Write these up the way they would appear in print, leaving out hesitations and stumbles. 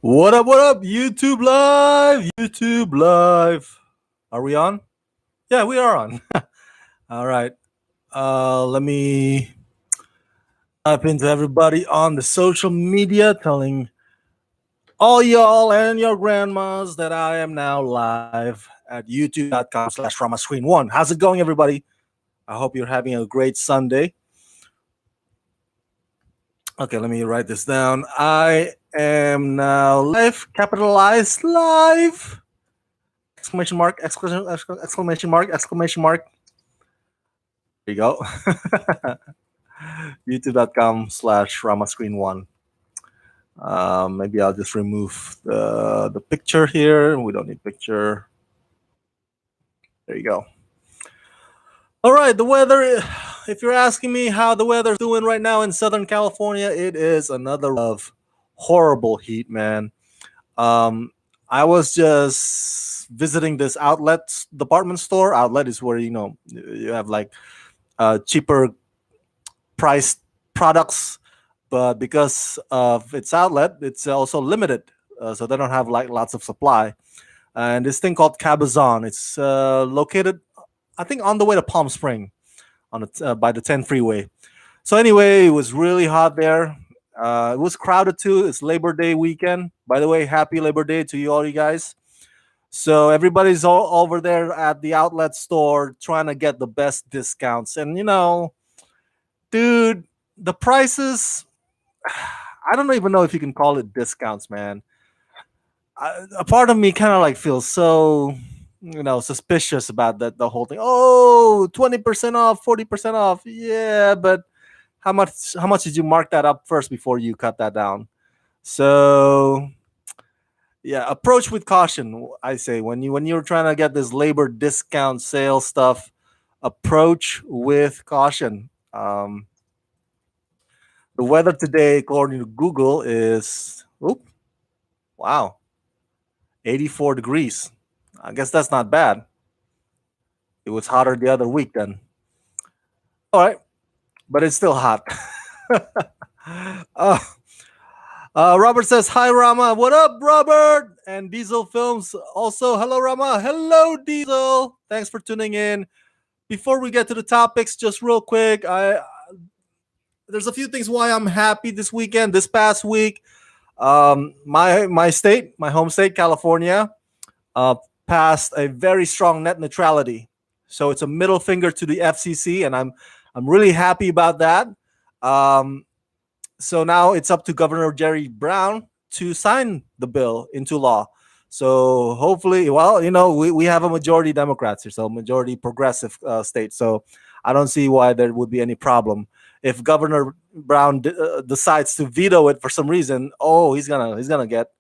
What up? YouTube Live! YouTube Live. Are we on? Yeah, we are on. All right. Let me type into everybody on the social media telling all y'all and your grandmas that I am now live at youtube.com/ramascreen1. How's it going, everybody? I hope you're having a great Sunday. Okay, let me write this down. I am now live, capitalized live. Exclamation mark, exclamation mark, exclamation mark. There you go. youtube.com/ramascreen1. Maybe I'll just remove the picture here. We don't need picture. There you go. All right, the weather. If you're asking me how the weather's doing right now in Southern California, it is another of horrible heat, man. I was just visiting this outlet department store. Outlet is where you have like cheaper priced products, but because of its outlet, it's also limited, so they don't have like lots of supply. And this thing called Cabazon, it's located, I think, on the way to Palm Spring, by the 10 freeway. So anyway, it was really hot there. It was crowded too. It's Labor Day weekend. By the way, happy Labor Day to you all, you guys. So everybody's all over there at the outlet store trying to get the best discounts. And dude, the prices, I don't even know if you can call it discounts, man. A part of me kind of like feels so suspicious about the whole thing. Oh, 20% off, 40% off. Yeah, but how much did you mark that up first before you cut that down? So yeah, approach with caution. I say when you're trying to get this labor discount sale stuff, approach with caution. The weather today, according to Google, is wow, 84 degrees. I guess that's not bad. It was hotter the other week then. All right, but it's still hot. uh, Robert says, hi, Rama. What up, Robert? And Diesel Films also. Hello, Rama. Hello, Diesel. Thanks for tuning in. Before we get to the topics, just real quick, there's a few things why I'm happy this weekend. This past week, my state, my home state, California, passed a very strong net neutrality. So it's a middle finger to the FCC, and I'm really happy about that. So now it's up to Governor Jerry Brown to sign the bill into law. So hopefully, well, we have a majority Democrats here, so majority progressive state. So I don't see why there would be any problem. If Governor Brown decides to veto it for some reason, he's gonna get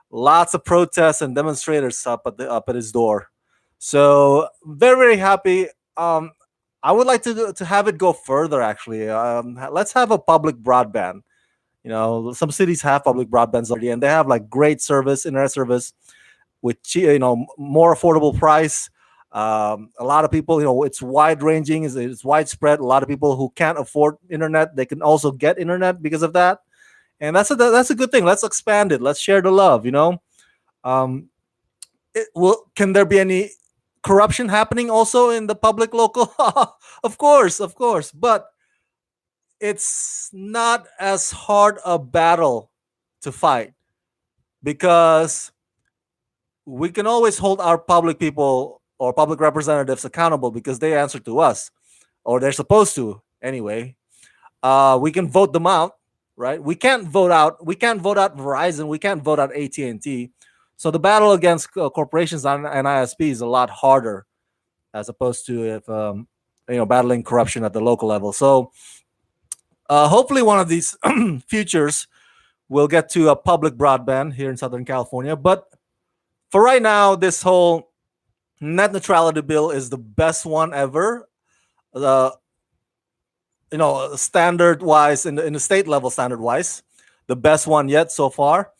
lots of protests and demonstrators up at his door. So very, very happy. I would like to have it go further. Actually, let's have a public broadband. Some cities have public broadbands already, and they have like great service, internet service, with more affordable price. A lot of people, it's wide ranging, it's widespread. A lot of people who can't afford internet, they can also get internet because of that, and that's a good thing. Let's expand it. Let's share the love. Can there be any corruption happening also in the public local? Of course, but it's not as hard a battle to fight because we can always hold our public people or public representatives accountable because they answer to us, or they're supposed to anyway. We can vote them out, right? We can't vote out Verizon. We can't vote out AT&T. So the battle against corporations and ISP is a lot harder as opposed to if battling corruption at the local level. So hopefully one of these futures will get to a public broadband here in Southern California. But for right now, this whole net neutrality bill is the best one ever. Standard wise, in the state level, standard wise, the best one yet so far.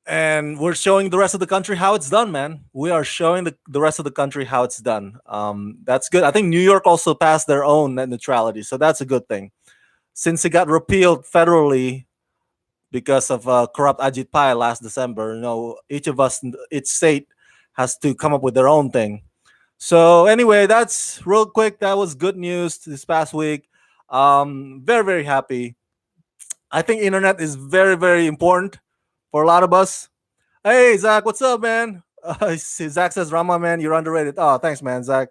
And we're showing the rest of the country how it's done, man. We are showing the rest of the country how it's done. That's good. I think New York also passed their own net neutrality, so that's a good thing. Since it got repealed federally, because of corrupt Ajit Pai last December. Each of us, each state has to come up with their own thing. So anyway, that's real quick. That was good news this past week. Very very happy. I think internet is very very important for a lot of us. Hey Zach, what's up, man? Zach says, Rama, man, you're underrated. Oh, thanks, man, Zach.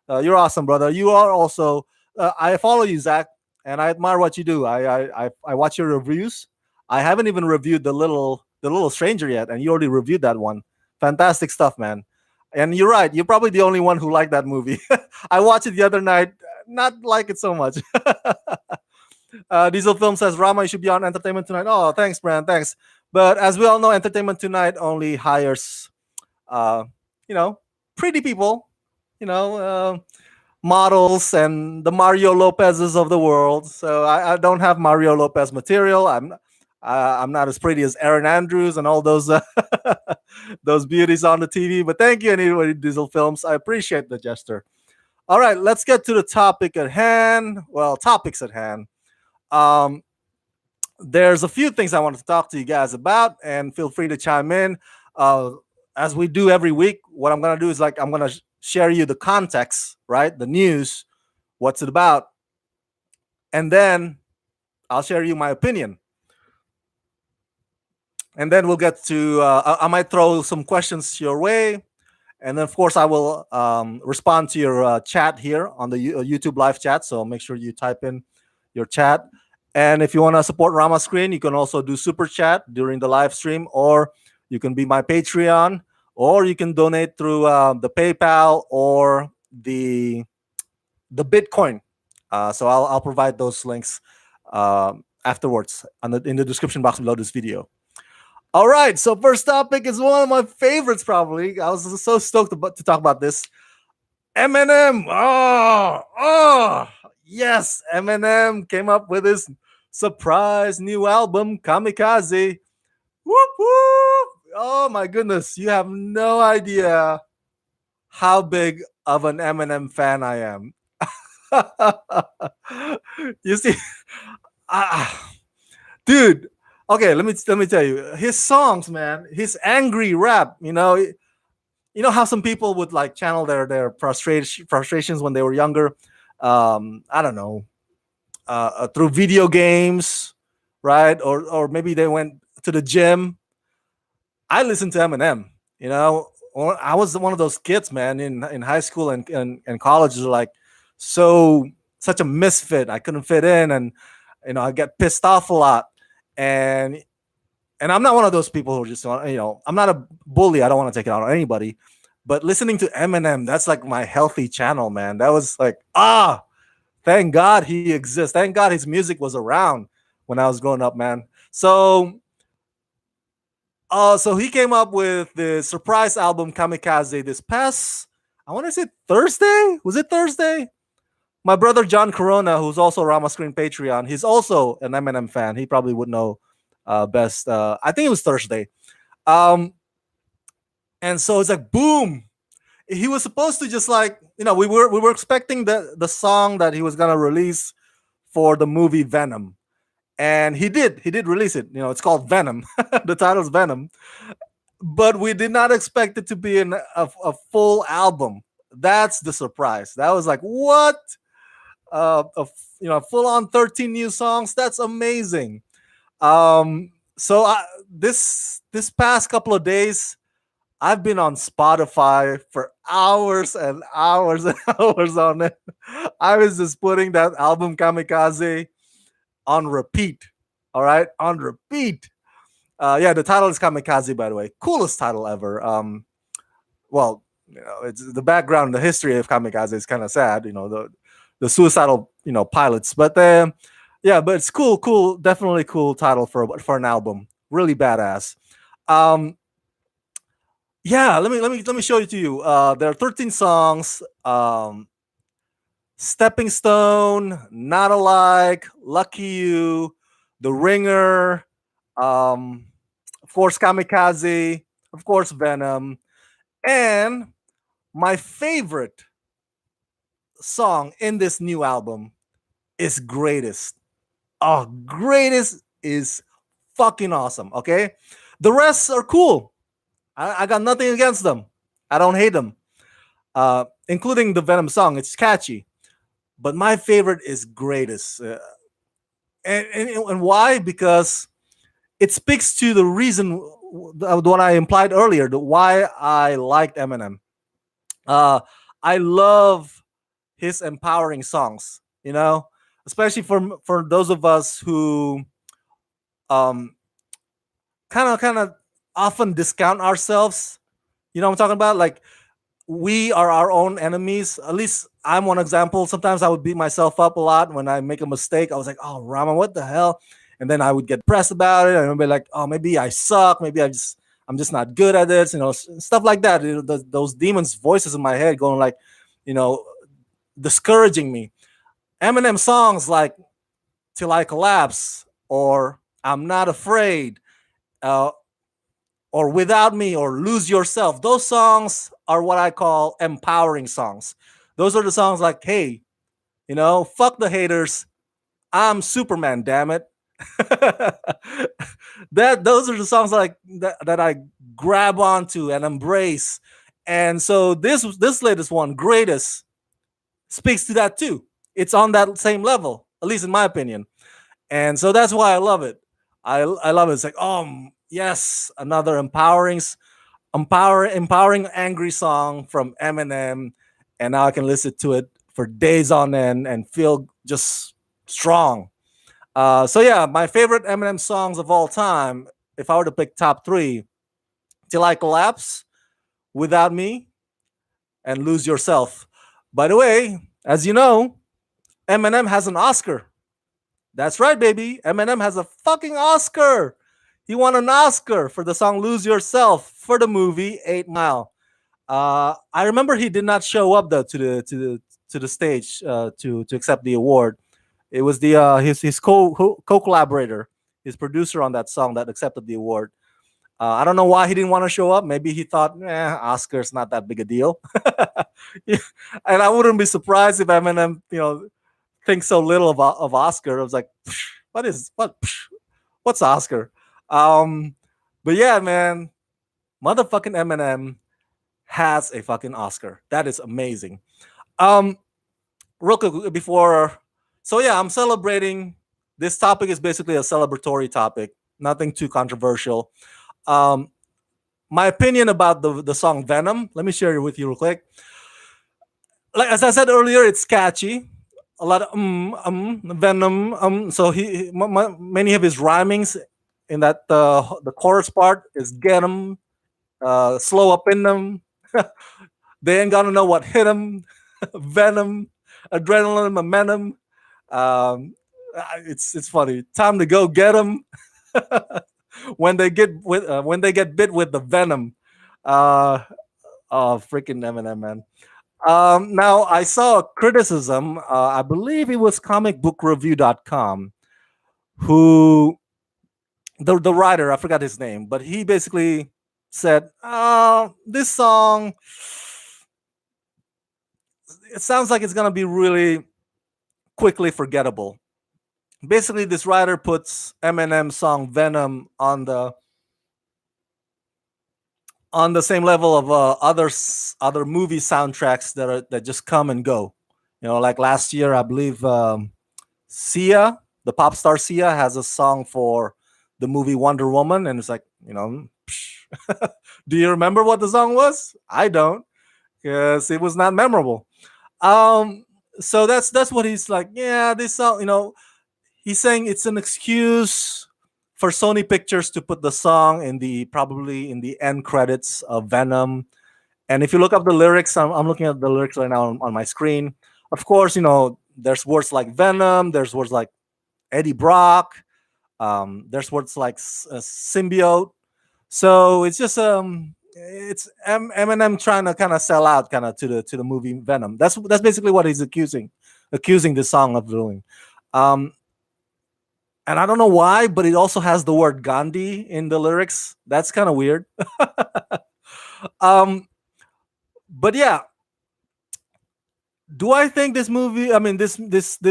You're awesome, brother. You are also. I follow you, Zach, and I admire what you do. I watch your reviews. I haven't even reviewed the little stranger yet, and you already reviewed that one. Fantastic stuff, man. And you're right. You're probably the only one who liked that movie. I watched it the other night. Not like it so much. Diesel Film says, Rama, you should be on Entertainment Tonight. Oh, thanks, Brand. Thanks. But as we all know, Entertainment Tonight only hires, uh, you know, pretty people, you know, models and the Mario Lopez's of the world. So I don't have Mario Lopez material. I'm not as pretty as Aaron Andrews and all those those beauties on the TV. But thank you, anyway, Diesel Films. I appreciate the gesture. All right, let's get to the topic at hand. Well, topics at hand. Um, there's a few things I wanted to talk to you guys about, and feel free to chime in. Uh, as we do every week, what I'm going to do is I'm going to share you the context, right? The news, what's it about, and then I'll share you my opinion. And then we'll get to, I might throw some questions your way. And then, of course, I will respond to your chat here on the YouTube live chat. So make sure you type in your chat. And if you want to support Rama Screen, you can also do super chat during the live stream, or you can be my Patreon, or you can donate through the PayPal or the Bitcoin. So I'll provide those links afterwards in the description box below this video. All right, so first topic is one of my favorites. Probably, I was so stoked to talk about this. Eminem. Oh, yes, Eminem came up with his surprise new album, Kamikaze. Whoop whoop! Oh my goodness, you have no idea how big of an Eminem fan I am. You see, dude. Okay, let me tell you, his songs, man, his angry rap. How some people would like channel their frustrations when they were younger. I don't know, through video games, right? Or maybe they went to the gym. I listened to Eminem. I was one of those kids, man, in high school and college, like so such a misfit. I couldn't fit in, and I get pissed off a lot. And I'm not one of those people who just want, I'm not a bully. I don't want to take it out on anybody. But listening to Eminem, that's like my healthy channel, man. That was like, thank God he exists. Thank God his music was around when I was growing up, man. So he came up with the surprise album Kamikaze this past, I want to say Thursday. Was it Thursday? My brother John Corona, who's also Rama Screen Patreon, he's also an Eminem fan. He probably would know best. I think it was Thursday. And so it's like boom. He was supposed to just we were expecting the song that he was gonna release for the movie Venom. And he did release it. It's called Venom. The title's Venom. But we did not expect it to be a full album. That's the surprise. That was like, what? Full on 13 new songs. That's amazing. So this past couple of days, I've been on Spotify for hours and hours and hours on it. I was just putting that album Kamikaze on repeat. All right, on repeat. Yeah, the title is Kamikaze, by the way. Coolest title ever. Well, it's the background, the history of Kamikaze is kind of sad. The suicidal, pilots. But yeah, but it's cool, definitely cool title for an album. Really badass. Yeah, let me show it to you. There are 13 songs. Stepping Stone, Not Alike, Lucky You, The Ringer, of course Kamikaze, of course Venom, and my favorite song in this new album is Greatest. Oh, Greatest is fucking awesome. Okay, the rest are cool. I got nothing against them. I don't hate them, including the Venom song. It's catchy, but my favorite is Greatest. And why? Because it speaks to the reason what I implied earlier, the why I liked Eminem. Uh, I love his empowering songs. Especially for those of us who um kind of often discount ourselves. You know what I'm talking about? Like, we are our own enemies. At least I'm one example. Sometimes I would beat myself up a lot when I make a mistake. I was like, "Oh, Rama, what the hell?" And then I would get depressed about it. And I'd be like, "Oh, maybe I suck. Maybe I'm just not good at this." Stuff like that. Those demons' voices in my head going like, you know, discouraging me. Eminem songs like "Till I Collapse" or "I'm Not Afraid," uh, or "Without Me" or "Lose Yourself." Those songs are what I call empowering songs. Those are the songs like, hey, fuck the haters. I'm Superman, damn it. That those are the songs like that I grab onto and embrace. And so this latest one, Greatest, speaks to that too. It's on that same level, at least in my opinion. And so that's why I love it. I love it. It's like, oh yes, another empowering angry song from Eminem, and now I can listen to it for days on end and feel just strong. So yeah, my favorite Eminem songs of all time, if I were to pick top three: "Till I Collapse," "Without Me," and "Lose Yourself." By the way, as you know, Eminem has an Oscar. That's right, baby. Eminem has a fucking Oscar. He won an Oscar for the song "Lose Yourself" for the movie 8 Mile. I remember he did not show up though to the stage to accept the award. It was the his co collaborator, his producer on that song that accepted the award. I don't know why he didn't want to show up. Maybe he thought, Oscar's not that big a deal. Yeah, and I wouldn't be surprised if Eminem, thinks so little of Oscar. I was like, what's Oscar? Um, but yeah, man, motherfucking Eminem has a fucking Oscar. That is amazing. Um, Real quick before, so yeah, I'm celebrating. This topic is basically a celebratory topic, nothing too controversial. Um, my opinion about the song Venom. Let me share it with you real quick. Like as I said earlier, it's catchy. A lot of Venom. So many of his rhymings in that the chorus part is "get 'em," "slow up in them." They ain't gonna know what hit them. Venom, adrenaline, momentum. It's funny. Time to go get them when they get bit with the venom. Uh, oh, freaking Eminem, man. Now I saw a criticism. I believe it was comicbookreview.com who the writer, I forgot his name, but he basically said, this song, it sounds like it's gonna be really quickly forgettable. Basically, this writer puts Eminem's song Venom on the same level of other movie soundtracks that just come and go. Like last year, I believe Sia, the pop star Sia, has a song for the movie Wonder Woman, and it's like, do you remember what the song was? I don't, because it was not memorable. Um, so that's what he's like. Yeah, this song, he's saying it's an excuse for Sony Pictures to put the song probably in the end credits of Venom. And if you look up the lyrics, I'm looking at the lyrics right now on my screen. Of course, there's words like Venom, there's words like Eddie Brock, there's words like symbiote. So it's just it's Eminem trying to kind of sell out kind of to the movie Venom. That's basically what he's accusing the song of doing. Um, and I don't know why, but it also has the word Gandhi in the lyrics. That's kind of weird. um, but yeah, do I think this movie? I mean, this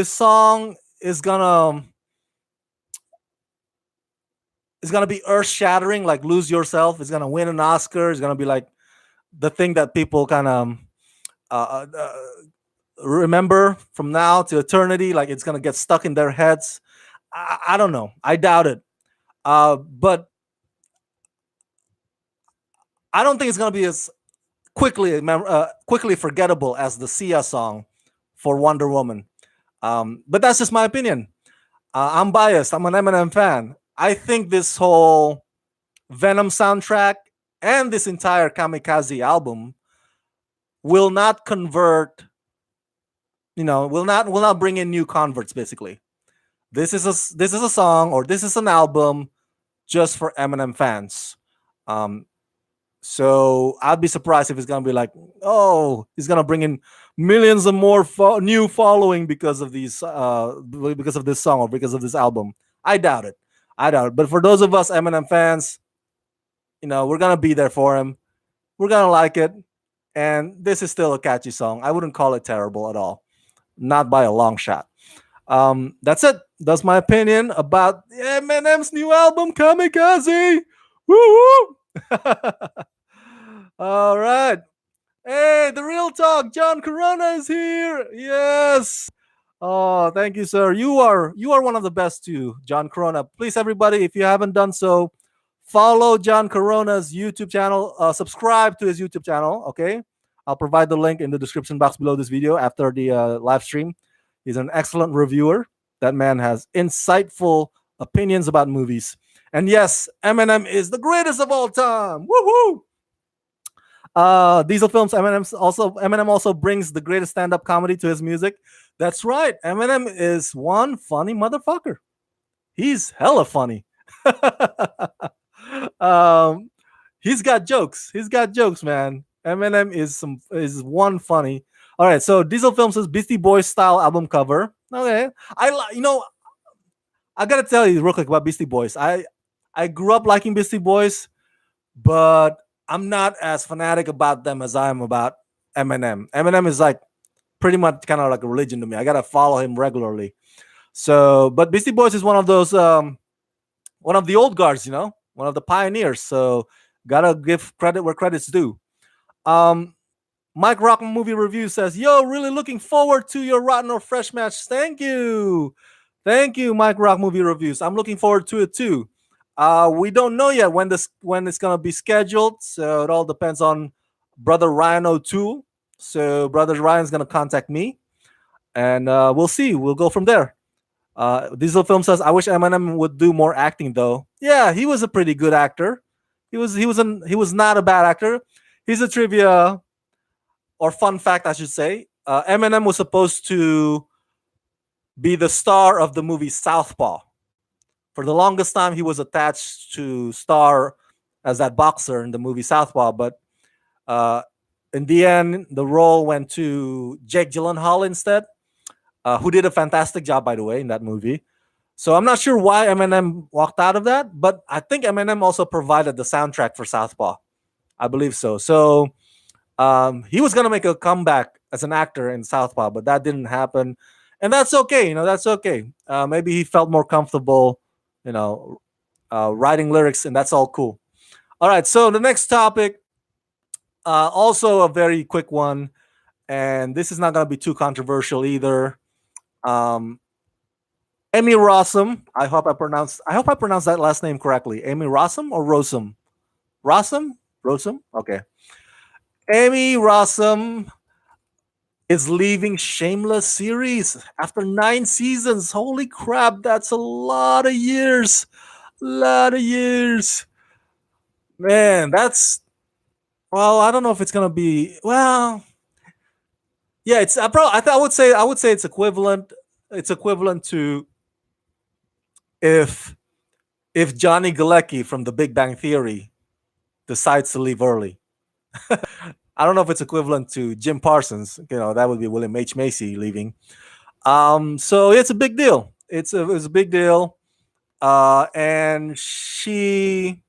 song is gonna it's gonna be earth shattering, like Lose Yourself. It's gonna win an Oscar. It's gonna be like the thing that people kind of uh, uh, remember from now to eternity. Like it's gonna get stuck in their heads. I don't know. I doubt it. But I don't think it's gonna be as quickly forgettable as the Sia song for Wonder Woman. But that's just my opinion. I'm biased. I'm an Eminem fan. I think this whole Venom soundtrack and this entire Kamikaze album will not convert. Will not bring in new converts. Basically, this is a song, or this is an album just for Eminem fans. Um, So I'd be surprised if it's gonna be like, oh, he's gonna bring in millions of more new following because of this song or because of this album. I doubt it. I doubt it. But for those of us Eminem fans, we're gonna be there for him. We're gonna like it, and this is still a catchy song. I wouldn't call it terrible at all, not by a long shot. That's it. That's my opinion about Eminem's new album, Kamikaze. Woo! All right. Hey, the real talk. John Corona is here. Yes. Oh, thank you, sir. You are one of the best too, John Corona. Please, everybody, if you haven't done so, follow John Corona's YouTube channel. Subscribe to his YouTube channel. Okay, I'll provide the link in the description box below this video after the live stream. He's an excellent reviewer. That man has insightful opinions about movies. And yes, Eminem is the greatest of all time. Woohoo! Diesel Films. Eminem also brings the greatest stand-up comedy to his music. That's right. Eminem is one funny motherfucker. He's hella funny. um, he's got jokes. He's got jokes, man. Eminem is one funny. All right, so Diesel Films is Beastie Boys style album cover. Okay, I gotta tell you real quick about Beastie Boys. I grew up liking Beastie Boys, but I'm not as fanatic about them as I am about Eminem. Eminem is like pretty much kind of like a religion to me. I gotta follow him regularly. So, but Beastie Boys is one of those, one of the old guards, one of the pioneers. So, gotta give credit where credit's due. Um, Mike Rockin movie review says, "Yo, really looking forward to your Rotten or Fresh match. Thank you, Mike Rock movie reviews. I'm looking forward to it too. We don't know yet when it's gonna be scheduled, so it all depends on brother Ryan O'Toole. So brother Ryan's gonna contact me, and we'll see. We'll go from there." Diesel Film says, "I wish Eminem would do more acting, though." Yeah, he was a pretty good actor. He was not a bad actor. Here's a trivia or fun fact, I should say. Eminem was supposed to be the star of the movie Southpaw. For the longest time, he was attached to star as that boxer in the movie Southpaw, but uh, in the end, the role went to Jake Gyllenhaal instead, who did a fantastic job, by the way, in that movie. So I'm not sure why Eminem walked out of that, but I think Eminem also provided the soundtrack for Southpaw. I believe so. So he was gonna make a comeback as an actor in Southpaw, but that didn't happen, and that's okay. That's okay. Maybe he felt more comfortable, writing lyrics, and that's all cool. All right. So the next topic, also a very quick one, and this is not gonna be too controversial either. Um, Emmy Rossum. I hope I pronounced that last name correctly. Emmy Rossum or Rossum? Rossum? Rossum? Okay. Emmy Rossum is leaving Shameless series after 9 seasons. Holy crap, that's a lot of years. Lot of years. Man, that's, well, I don't know if it's gonna be, well, yeah, it's I would say it's equivalent. It's equivalent to if Johnny Galecki from The Big Bang Theory decides to leave early. I don't know if it's equivalent to Jim Parsons. That would be William H. Macy leaving. So it's a big deal. It's a big deal. And she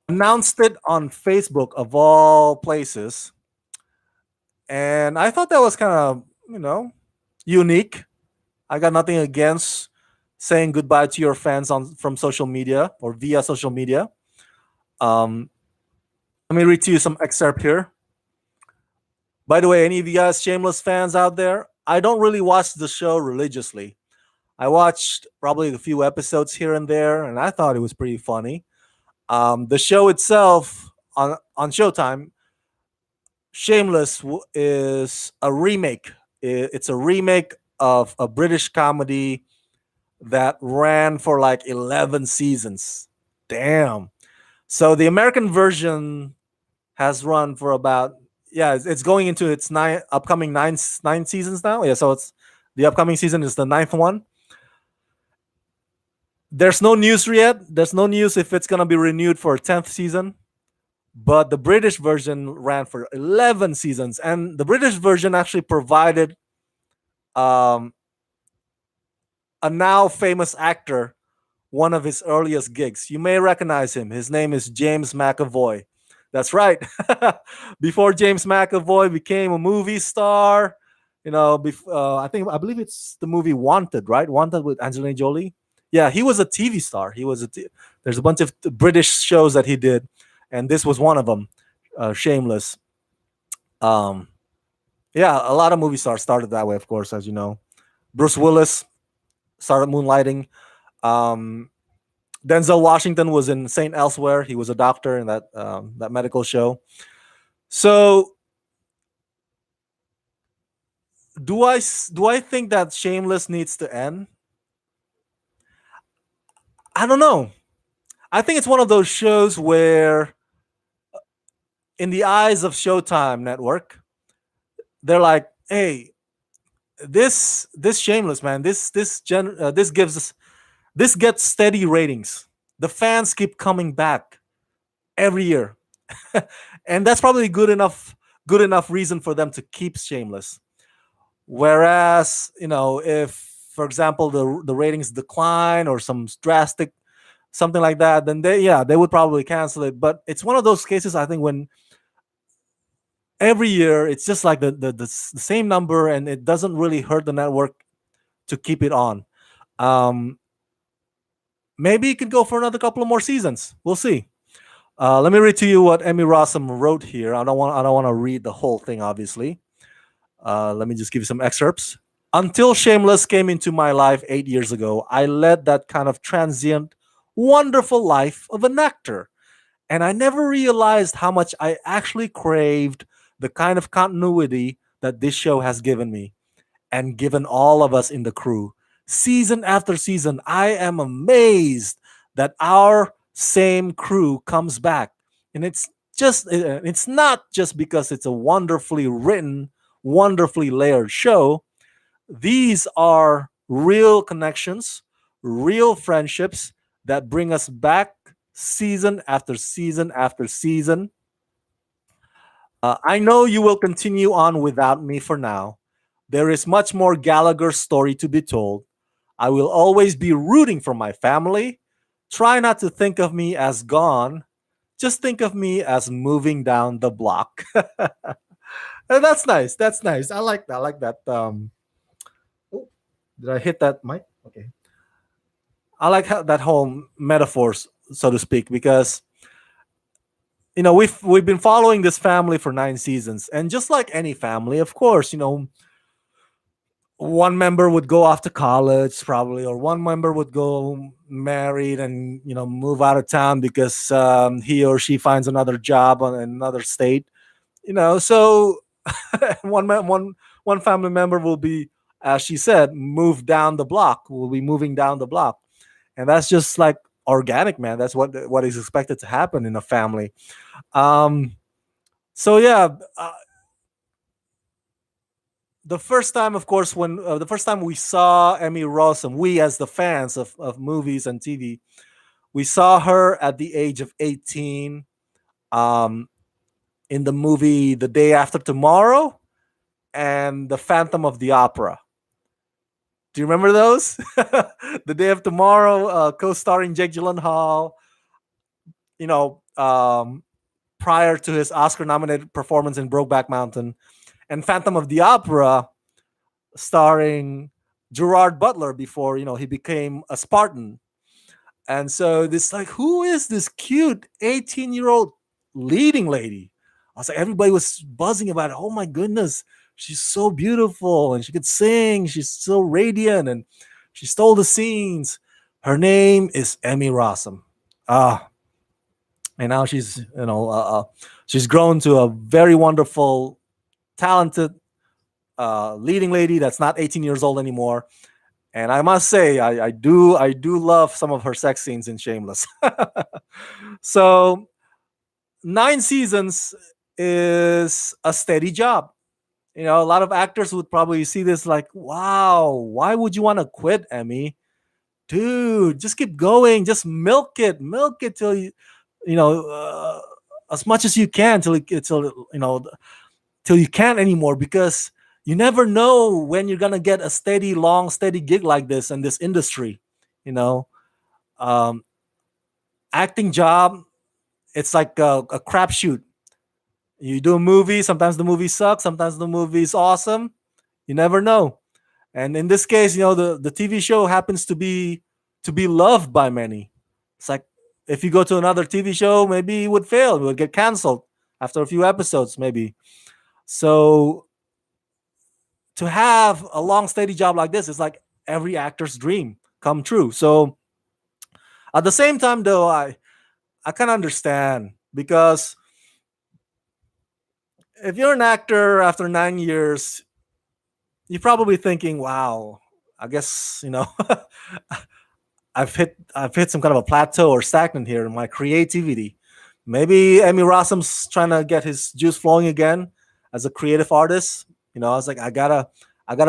announced it on Facebook of all places. And I thought that was kind of, unique. I got nothing against saying goodbye to your fans on from social media or via social media. Um, Let me read to you some excerpt here. By the way, any of you guys Shameless fans out there? I don't really watch the show religiously. I watched probably a few episodes here and there, and I thought it was pretty funny. The show itself on Showtime, Shameless, is a remake. It's a remake of a British comedy that ran for like 11 seasons. Damn. So the American version has run for about, yeah, it's going into its upcoming nine seasons now. Yeah, so it's the upcoming season is the ninth one. There's no news yet. There's no news if it's gonna be renewed for a 10th season. But the British version ran for 11 seasons, and the British version actually provided um, a now famous actor one of his earliest gigs. You may recognize him. His name is James McAvoy. That's right. Before James McAvoy became a movie star, I believe it's the movie Wanted, right? Wanted with Angelina Jolie. Yeah, he was a TV star. There's a bunch of British shows that he did, and this was one of them. Shameless. Um, yeah, a lot of movie stars started that way, of course, as you know. Bruce Willis started moonlighting. Um, Denzel Washington was in Saint Elsewhere. He was a doctor in that medical show. So, do I think that Shameless needs to end? I don't know. I think it's one of those shows where, in the eyes of Showtime Network, they're like, "Hey, this Shameless, man, this gives us this gets steady ratings. The fans keep coming back every year, and that's probably good enough reason for them to keep Shameless. Whereas, if, for example, the ratings decline or some drastic something like that, then they would probably cancel it. But it's one of those cases, I think, when every year it's just like the same number, and it doesn't really hurt the network to keep it on. Um, Maybe it could go for another couple of more seasons. We'll see. Let me read to you what Emmy Rossum wrote here. I don't want to read the whole thing, obviously. Let me just give you some excerpts. Until Shameless came into my life 8 years ago, I led that kind of transient, wonderful life of an actor. And I never realized how much I actually craved the kind of continuity that this show has given me and given all of us in the crew. Season after season, I am amazed that our same crew comes back. And it's not just because it's a wonderfully written, wonderfully layered show. These are real connections, real friendships that bring us back season after season after season. I know you will continue on without me for now. There is much more Gallagher story to be told. I will always be rooting for my family. Try not to think of me as gone. Just think of me as moving down the block. And that's nice. That's nice. I like that. I like that. Oh, did I hit that mic? Okay. I like that whole metaphors, so to speak, because we've been following this family for 9 seasons, and just like any family, of course, one member would go off to college probably, or one member would go married and move out of town because he or she finds another job on another state. So one family member will be, as she said, move down the block. Will be moving down the block, and that's just like organic, man. That's what is expected to happen in a family. Um, so yeah, the first time, of course, when the first time we saw Emmy Rossum, we as the fans of movies and TV, we saw her at the age of 18, um, in the movie The Day After Tomorrow and The Phantom of the Opera. Do you remember those? The Day of Tomorrow, co-starring Jake Gyllenhaal. You know, prior to his Oscar-nominated performance in Brokeback Mountain, and Phantom of the Opera, starring Gerard Butler before he became a Spartan. And so this like, who is this cute 18-year-old leading lady? I was like, everybody was buzzing about it. Oh my goodness, she's so beautiful and she could sing. She's so radiant and she stole the scenes. Her name is Emmy Rossum. Ah, and now she's grown to a very wonderful, talented leading lady that's not 18 years old anymore. And I must say, I do love some of her sex scenes in Shameless. So 9 seasons is a steady job. A lot of actors would probably see this like, wow, why would you want to quit, Emmy? Dude, just keep going, just milk it till you know, as much as you can till you can't anymore, because you never know when you're gonna get a steady gig like this in this industry. You know, um, Acting job, it's like a crapshoot. You do a movie, sometimes the movie sucks, sometimes the movie's awesome. You never know. And in this case, the TV show happens to be loved by many. It's like if you go to another TV show, maybe it would fail, it would get canceled after a few episodes, maybe. So to have a long, steady job like this is like every actor's dream come true. So at the same time, though, I can understand, because if you're an actor after 9 years, you're probably thinking, "Wow, I guess I've hit some kind of a plateau or stagnant here in my creativity." Maybe Emmy Rossum's trying to get his juice flowing again as a creative artist. I was like, I gotta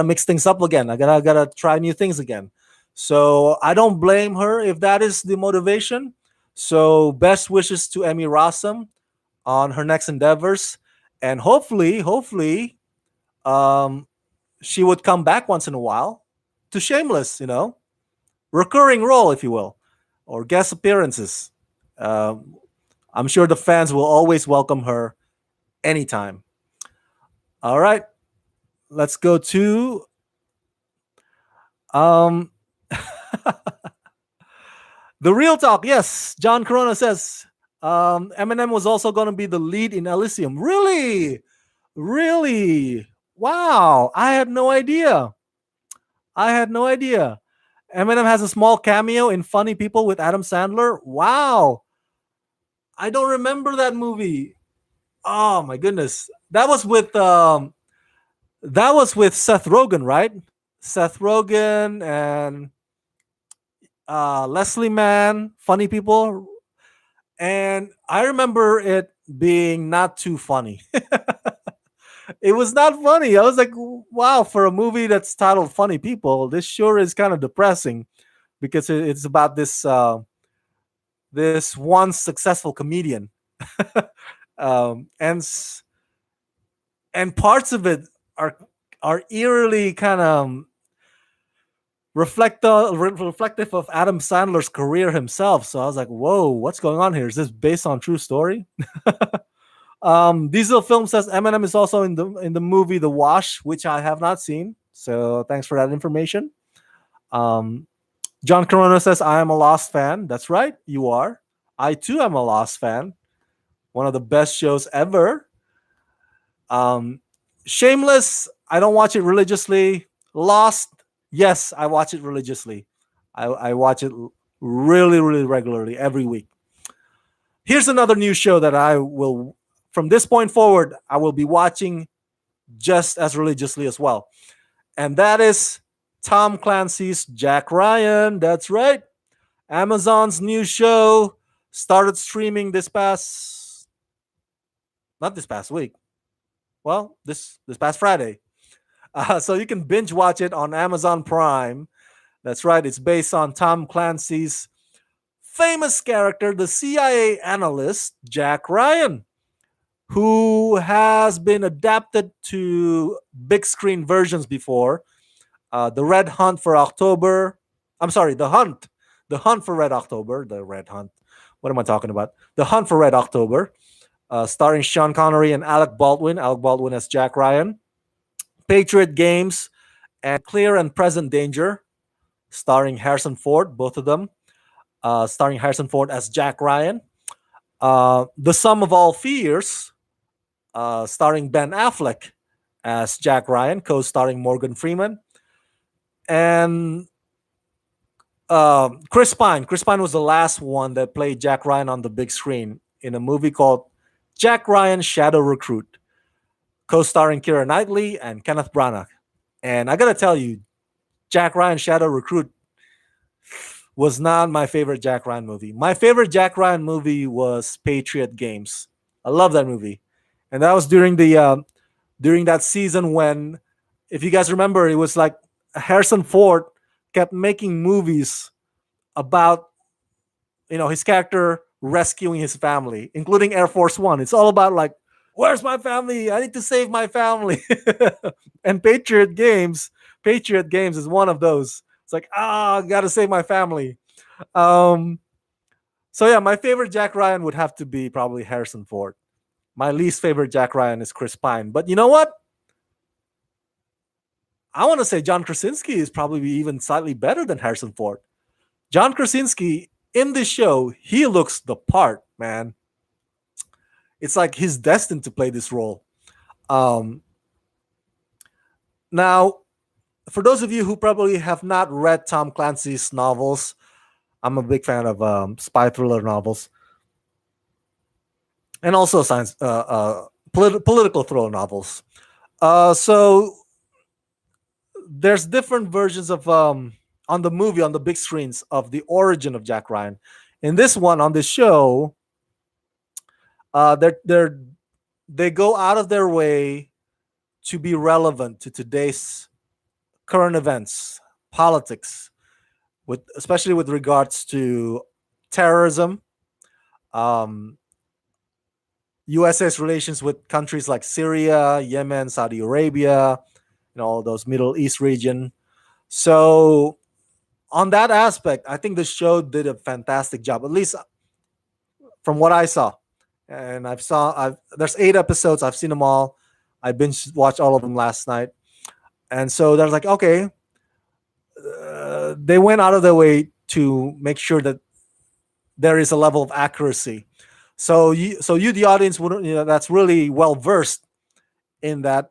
mix things up again. I gotta try new things again. So I don't blame her if that is the motivation. So best wishes to Emmy Rossum on her next endeavors, and hopefully, um, she would come back once in a while to Shameless. Recurring role, if you will, or guest appearances. Um, I'm sure the fans will always welcome her anytime. All right, let's go to um, the real talk. Yes, John Corona says Eminem was also going to be the lead in Elysium. Really, really? Wow, I had no idea. I had no idea. Eminem has a small cameo in Funny People with Adam Sandler. Wow, I don't remember that movie. Oh my goodness, that was with Seth Rogen, right? Seth Rogen and Leslie Mann, Funny People, and I remember it being not too funny. It was not funny. I was like, wow, for a movie that's titled Funny People, this sure is kind of depressing, because it's about this once successful comedian, um, and s- and parts of it are are eerily kind of reflective of Adam Sandler's career himself. So I was like, whoa, what's going on here? Is this based on true story? Diesel Film says Eminem is also in the movie The Wash, which I have not seen. So thanks for that information. Um, John Corona says I am a Lost fan. That's right, you are. I too am a Lost fan. One of the best shows ever. Um, Shameless, I don't watch it religiously. Lost, yes, I watch it religiously. I watch it really, really regularly every week. Here's another new show that from this point forward, I will be watching just as religiously as well. And that is Tom Clancy's Jack Ryan. That's right. Amazon's new show started streaming not this past week. Well, this past Friday. So you can binge watch it on Amazon Prime. That's right. It's based on Tom Clancy's famous character, the CIA analyst, Jack Ryan, who has been adapted to big screen versions before. The Red Hunt for October. I'm sorry, The Hunt. The Hunt for Red October. The Red Hunt. What am I talking about? The Hunt for Red October, starring Sean Connery and Alec Baldwin. Alec Baldwin as Jack Ryan. Patriot Games and Clear and Present Danger, starring Harrison Ford, both of them, starring Harrison Ford as Jack Ryan. The Sum of All Fears, starring Ben Affleck as Jack Ryan, co-starring Morgan Freeman, and Chris Pine. Chris Pine was the last one that played Jack Ryan on the big screen in a movie called Jack Ryan Shadow Recruit, co-starring Keira Knightley and Kenneth Branagh. And I gotta tell you, Jack Ryan Shadow Recruit was not my favorite Jack Ryan movie. My favorite Jack Ryan movie was Patriot Games. I love that movie, and that was during that season when, if you guys remember, it was like Harrison Ford kept making movies about his character rescuing his family, including Air Force One. It's all about like, where's my family? I need to save my family. And Patriot Games is one of those. It's like, I gotta save my family. Um, so yeah, my favorite Jack Ryan would have to be probably Harrison Ford. My least favorite Jack Ryan is Chris Pine. But you know what? I want to say John Krasinski is probably even slightly better than Harrison Ford. John Krasinski in this show, he looks the part, man. It's like he's destined to play this role. Um, Now, for those of you who probably have not read Tom Clancy's novels, I'm a big fan of spy thriller novels, and also political thriller novels. So there's different versions of on the movie on the big screens of the origin of Jack Ryan. In this one on the show, they go out of their way to be relevant to today's current events, politics, with especially with regards to terrorism, um, USA's relations with countries like Syria, Yemen, Saudi Arabia, all those Middle East region. So on that aspect, I think the show did a fantastic job, at least from what I saw. And there's 8 episodes. I've seen them all. I binge watched all of them last night. And so there's like, okay, they went out of their way to make sure that there is a level of accuracy. So you, the audience, wouldn't, that's really well versed in that,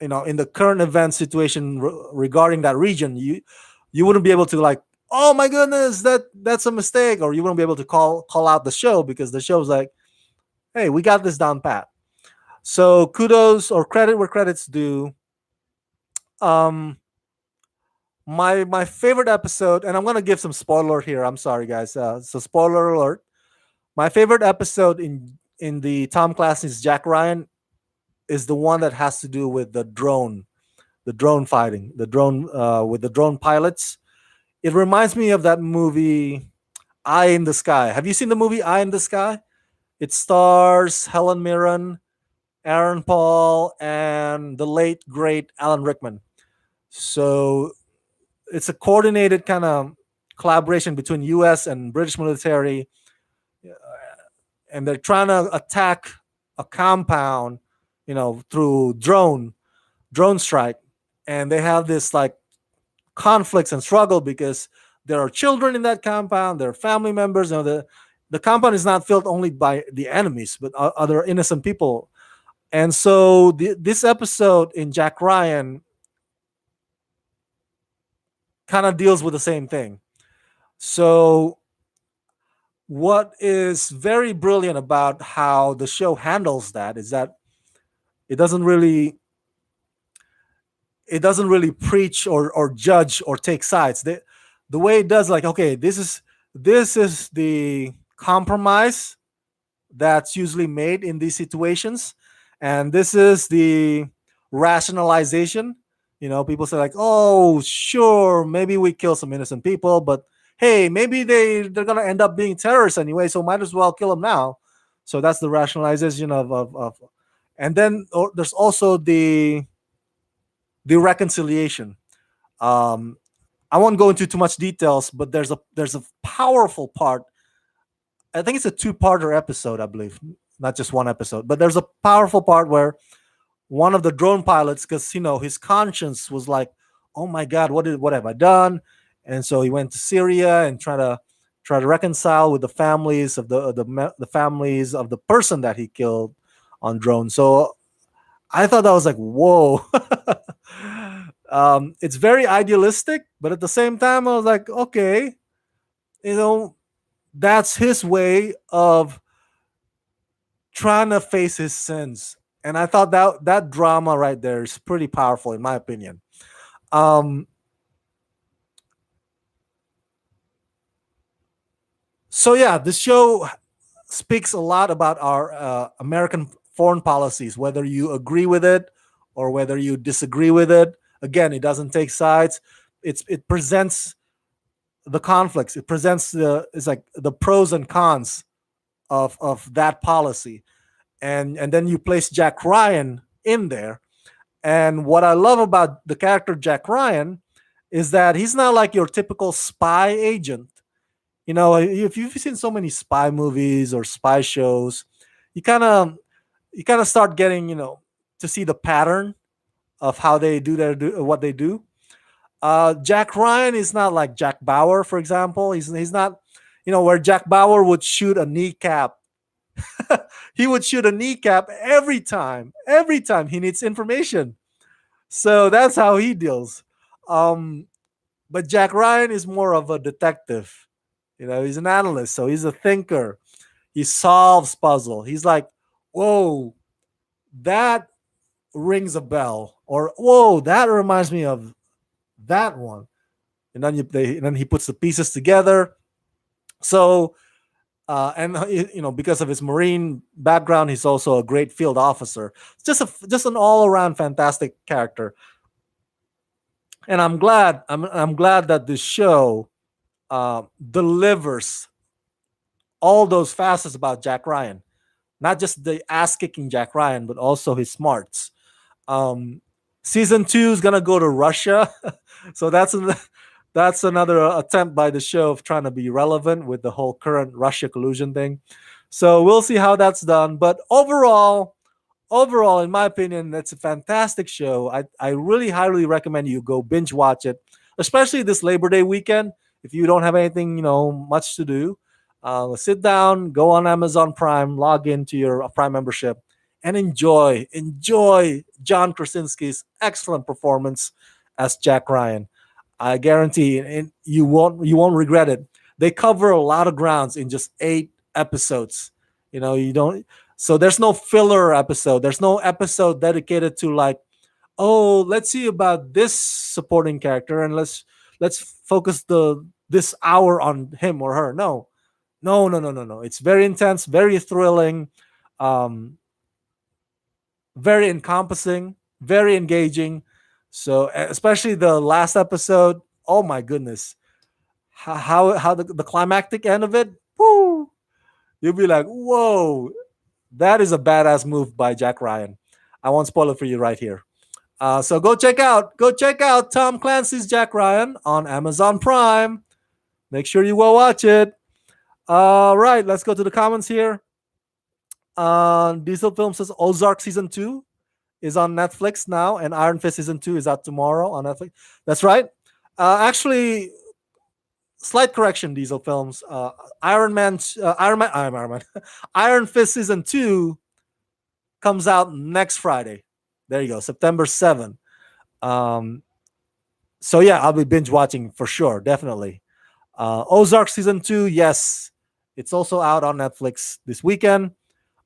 in the current event situation regarding that region. You wouldn't be able to like, oh my goodness, that's a mistake, or you wouldn't be able to call out the show, because the show's like, hey, we got this down pat. So kudos or credit where credit's due. Um, my favorite episode, and I'm gonna give some spoiler here. I'm sorry, guys. So spoiler alert. My favorite episode in the Tom Clancy's Jack Ryan is the one that has to do with the drone fighting, the drone with the drone pilots. It reminds me of that movie Eye in the Sky. Have you seen the movie Eye in the Sky? It stars Helen Mirren, Aaron Paul, and the late great Alan Rickman. So it's a coordinated kind of collaboration between U.S. and British military, and they're trying to attack a compound, through drone strike, and they have this like conflicts and struggle because there are children in that compound, there are family members. The compound is not filled only by the enemies, but other innocent people. And so this episode in Jack Ryan kind of deals with the same thing. So what is very brilliant about how the show handles that is that it doesn't really preach or judge or take sides. The way it does, like, okay, this is the compromise that's usually made in these situations, and this is the rationalization. People say like, oh, sure, maybe we kill some innocent people, but hey, maybe they're gonna end up being terrorists anyway, so might as well kill them now. So that's the rationalization of and then there's also the reconciliation. Um, I won't go into too much details, but there's a powerful part. I think it's a two-parter episode, I believe, not just one episode. But there's a powerful part where one of the drone pilots, because his conscience was like, oh my God, what have I done? And so he went to Syria and try to reconcile with the families of the families of the person that he killed on drone. So I thought that was like, whoa. It's very idealistic, but at the same time, I was like, okay, you know, that's his way of trying to face his sins. And I thought that drama right there is pretty powerful, in my opinion. Um, so yeah, the show speaks a lot about our American foreign policies, whether you agree with it or whether you disagree with it. Again, it doesn't take sides. It presents the conflicts. It presents it's like the pros and cons of that policy, and then you place Jack Ryan in there. And what I love about the character Jack Ryan is that he's not like your typical spy agent. You know, if you've seen so many spy movies or spy shows, you kind of you kind of start getting, to see the pattern of how they what they do. Jack Ryan is not like Jack Bauer, for example. He's not, where Jack Bauer would shoot a kneecap. He would shoot a kneecap every time he needs information. So that's how he deals. Um, but Jack Ryan is more of a detective. He's an analyst, so he's a thinker. He solves puzzle. He's like, whoa, that rings a bell, or whoa, that reminds me of that one. And then he puts the pieces together. So, and because of his Marine background, he's also a great field officer. Just an all around fantastic character. And I'm glad that this show delivers all those facets about Jack Ryan, not just the ass kicking Jack Ryan, but also his smarts. Um, Season 2 is gonna go to Russia, so that's another attempt by the show of trying to be relevant with the whole current Russia collusion thing. So we'll see how that's done. But overall, in my opinion, it's a fantastic show. I really highly recommend you go binge watch it, especially this Labor Day weekend. If you don't have anything, much to do, sit down, go on Amazon Prime, log into your Prime membership, and enjoy John Krasinski's excellent performance as Jack Ryan. I guarantee you won't regret it. They cover a lot of grounds in just 8 episodes. You don't. So there's no filler episode. There's no episode dedicated to like, oh, let's see about this supporting character and let's focus this hour on him or her. No, no, no, no, no, no. It's very intense, very thrilling, um, very encompassing, very engaging. So especially the last episode. Oh my goodness, how the climactic end of it. Woo! You'll be like, whoa, that is a badass move by Jack Ryan. I won't spoil it for you right here. So go check out Tom Clancy's Jack Ryan on Amazon Prime. Make sure you go watch it. All right, let's go to the comments here. Diesel Film says Ozark season 2 is on Netflix now, and Iron Fist season 2 is out tomorrow on Netflix. That's right. Actually, slight correction, Diesel Films. Iron Man, Iron Fist season 2 comes out next Friday. There you go, September 7th. So yeah, I'll be binge watching for sure, definitely. Ozark season 2, yes, it's also out on Netflix this weekend.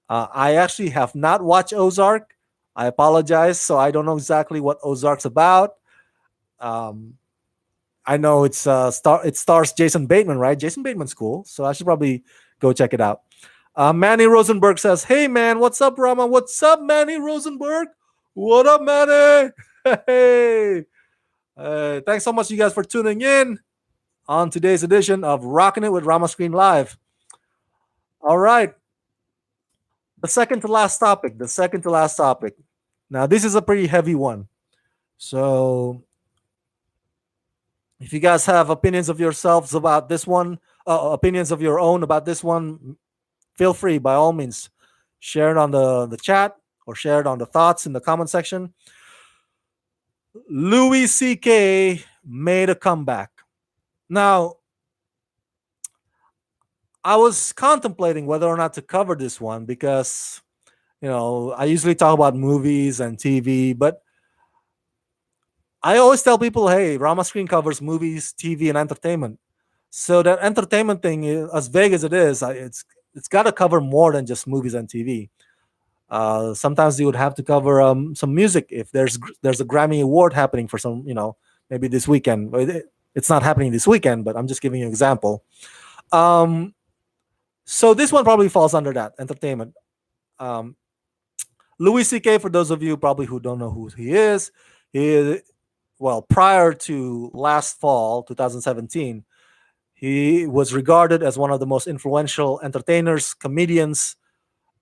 I actually have not watched Ozark. I apologize, so I don't know exactly what Ozark's about. Um, I know it stars Jason Bateman, right? Jason Bateman's cool, so I should probably go check it out. Manny Rosenberg says, "Hey man, what's up, Rama? What's up, Manny Rosenberg? What up, Manny? Hey, thanks so much, you guys, for tuning in on today's edition of Rockin' It with Rama Screen Live. All right, the second to last topic. The second to last topic. Now, this is a pretty heavy one, so if you guys have opinions of yourselves about this one, opinions of your own about this one, feel free by all means share it on the chat or share it on the thoughts in the comment section. Louis C.K. made a comeback. Now, I was contemplating whether or not to cover this one because, I usually talk about movies and TV, but I always tell people, hey, Rama Screen covers movies, TV, and entertainment. So that entertainment thing, as vague as it is, it's got to cover more than just movies and TV. Sometimes you would have to cover some music if there's a Grammy Award happening for some, maybe this weekend. It's not happening this weekend, but I'm just giving you an example. Um, so this one probably falls under that entertainment. Um, Louis C.K. For those of you probably who don't know who he well, prior to last fall, 2017, he was regarded as one of the most influential entertainers, comedians.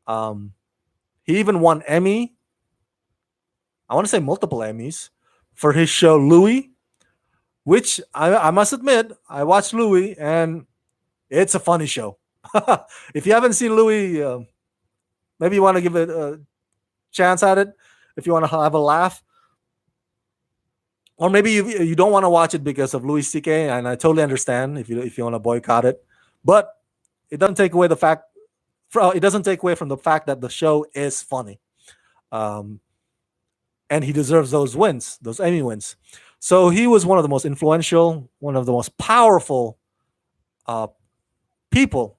Um, he even won Emmy. I want to say multiple Emmys for his show Louis, which I must admit I watched Louis and it's a funny show. If you haven't seen Louis, maybe you want to give it a chance at it. If you want to have a laugh, or maybe you don't want to watch it because of Louis C.K. and I totally understand if you want to boycott it, but it doesn't take away the fact. It doesn't take away from the fact that the show is funny, um, and he deserves those wins, those Emmy wins. So he was one of the most influential, one of the most powerful uh, people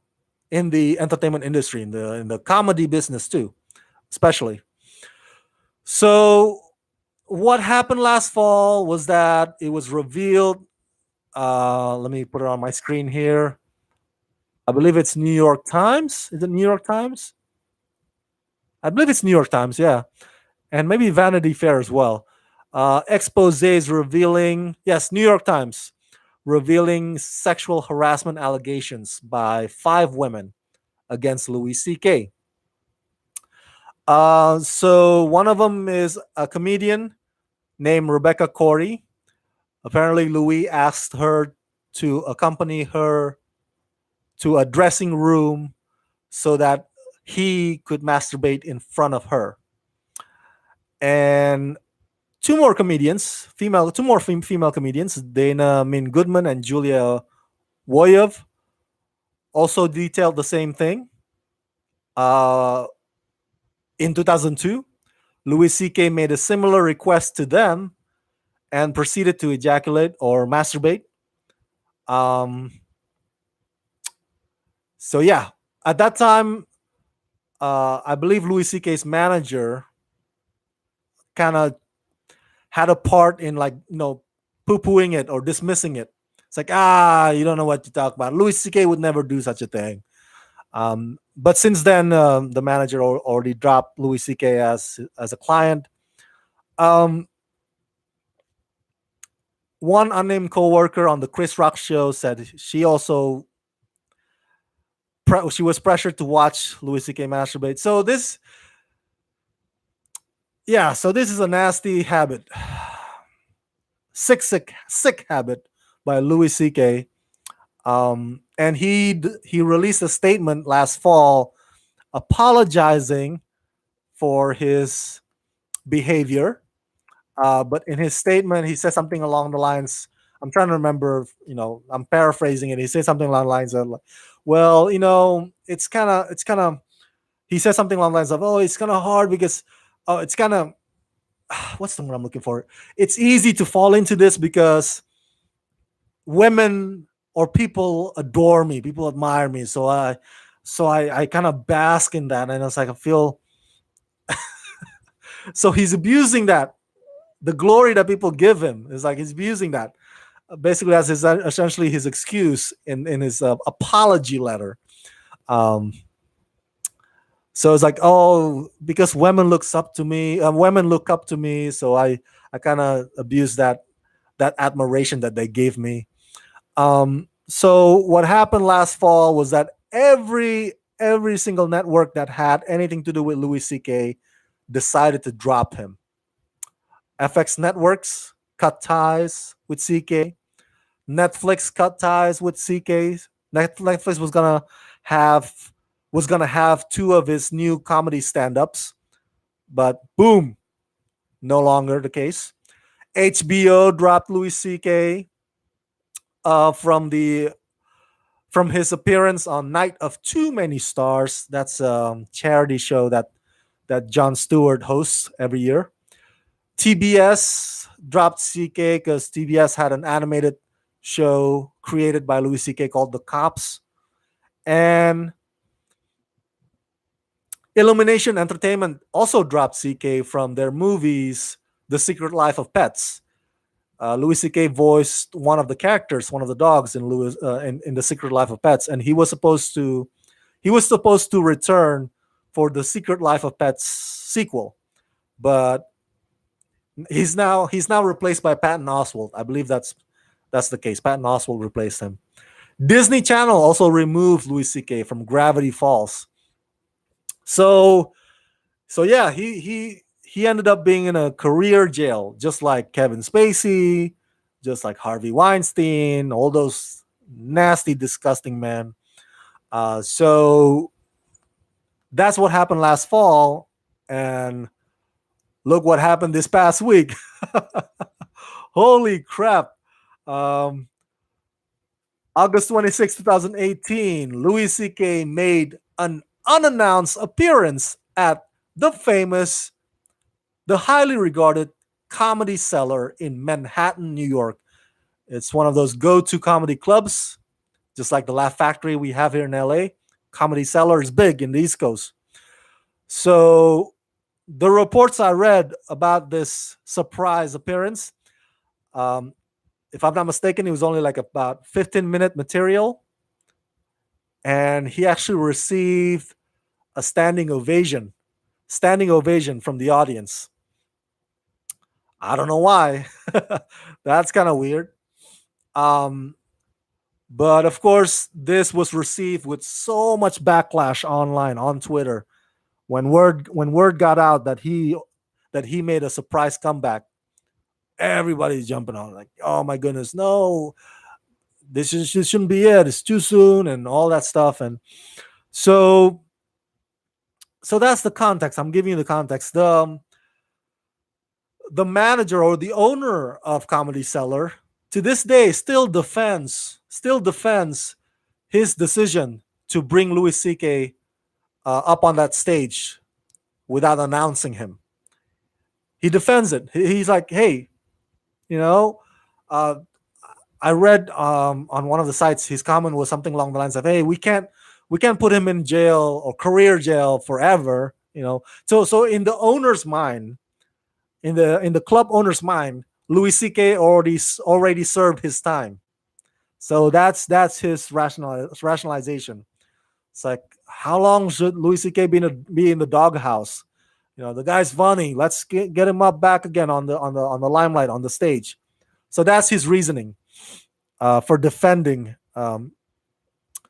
in the entertainment industry, in the comedy business too, especially. So what happened last fall was that it was revealed. Let me put it on my screen here. I believe it's New York Times. Is it New York Times? I believe it's New York Times. Yeah, and maybe Vanity Fair as well. Exposes revealing, yes, New York Times, revealing sexual harassment allegations by 5 women against Louis C.K. So one of them is a comedian named Rebecca Corey. Apparently, Louis asked her to accompany her to a dressing room so that he could masturbate in front of her. And two more female comedians, Dana Min Goodman and Julia Woyev, also detailed the same thing. Uh, in 2002, Louis C.K. made a similar request to them and proceeded to ejaculate or masturbate. Um, so yeah, at that time, I believe Louis C.K.'s manager kind of had a part in like poo pooing it or dismissing it. It's like you don't know what to talk about. Louis C.K. would never do such a thing. But since then, the manager already dropped Louis C.K. as a client. Um, One unnamed coworker on the Chris Rock show said she was pressured to watch Louis C.K. masturbate. So this is a nasty habit, sick habit by Louis C.K. And he released a statement last fall apologizing for his behavior. But in his statement, he said something along the lines. I'm trying to remember. I'm paraphrasing it. He said something along the lines of, "Well, it's kind of." He said something along the lines of, "Oh, it's kind of hard because, oh, it's kind of what's the word I'm looking for? It's easy to fall into this because women or people adore me, people admire me, so I kind of bask in that, and it's like I feel." So he's abusing that, the glory that people give him is like he's abusing that basically as his essentially his excuse in his apology letter. Um, so it's like, oh, because women look up to me, so I kind of abuse that admiration that they gave me. So what happened last fall was that every single network that had anything to do with Louis C.K. decided to drop him. FX networks cut ties with CK. Netflix cut ties with CK. Netflix have was gonna have 2 of his new comedy stand-ups, but boom, no longer the case. HBO dropped Louis C.K. From the from his appearance on Night of Too Many Stars. That's a charity show that Jon Stewart hosts every year. TBS dropped CK because TBS had an animated show created by Louis C.K. called The Cops. And Illumination Entertainment also dropped CK from their movies, The Secret Life of Pets. Louis C.K. voiced one of the characters, one of the dogs in The Secret Life of Pets, and he was supposed to return for the Secret Life of Pets sequel, but he's now replaced by Patton Oswalt. I believe that's the case. Patton Oswalt replaced him. Disney Channel also removed Louis C.K. from Gravity Falls. So yeah, he ended up being in a career jail, just like Kevin Spacey, just like Harvey Weinstein, all those nasty, disgusting men. So that's what happened last fall, and look what happened this past week. Holy crap. Um, August 26, 2018, Louis C.K. made an unannounced appearance at the highly regarded Comedy Cellar in Manhattan, New York. It's one of those go to comedy clubs, just like the Laugh Factory we have here in LA. Comedy Cellar is big in the East Coast. So the reports I read about this surprise appearance, um, if I'm not mistaken, it was only like about 15-minute material. And he actually received a standing ovation from the audience. I don't know why. That's kind of weird. Um, but of course, this was received with so much backlash online on Twitter when word got out that he made a surprise comeback. Everybody's jumping on like, oh my goodness, no, this shouldn't be it. It's too soon and all that stuff. And so that's the context. I'm giving you the context. The manager or the owner of Comedy Cellar to this day still defends his decision to bring Louis C.K. Up on that stage without announcing him. He defends it. He's like, hey, you know, uh, I read on one of the sites his comment was something along the lines of, hey, we can't put him in jail or career jail forever. So in the owner's mind, in the club owner's mind, Louis C.K. already served his time. So that's his rationalization. It's like, how long should Louis C.K. be in the doghouse? The guy's funny. Let's get him up back again on the limelight on the stage. So that's his reasoning for defending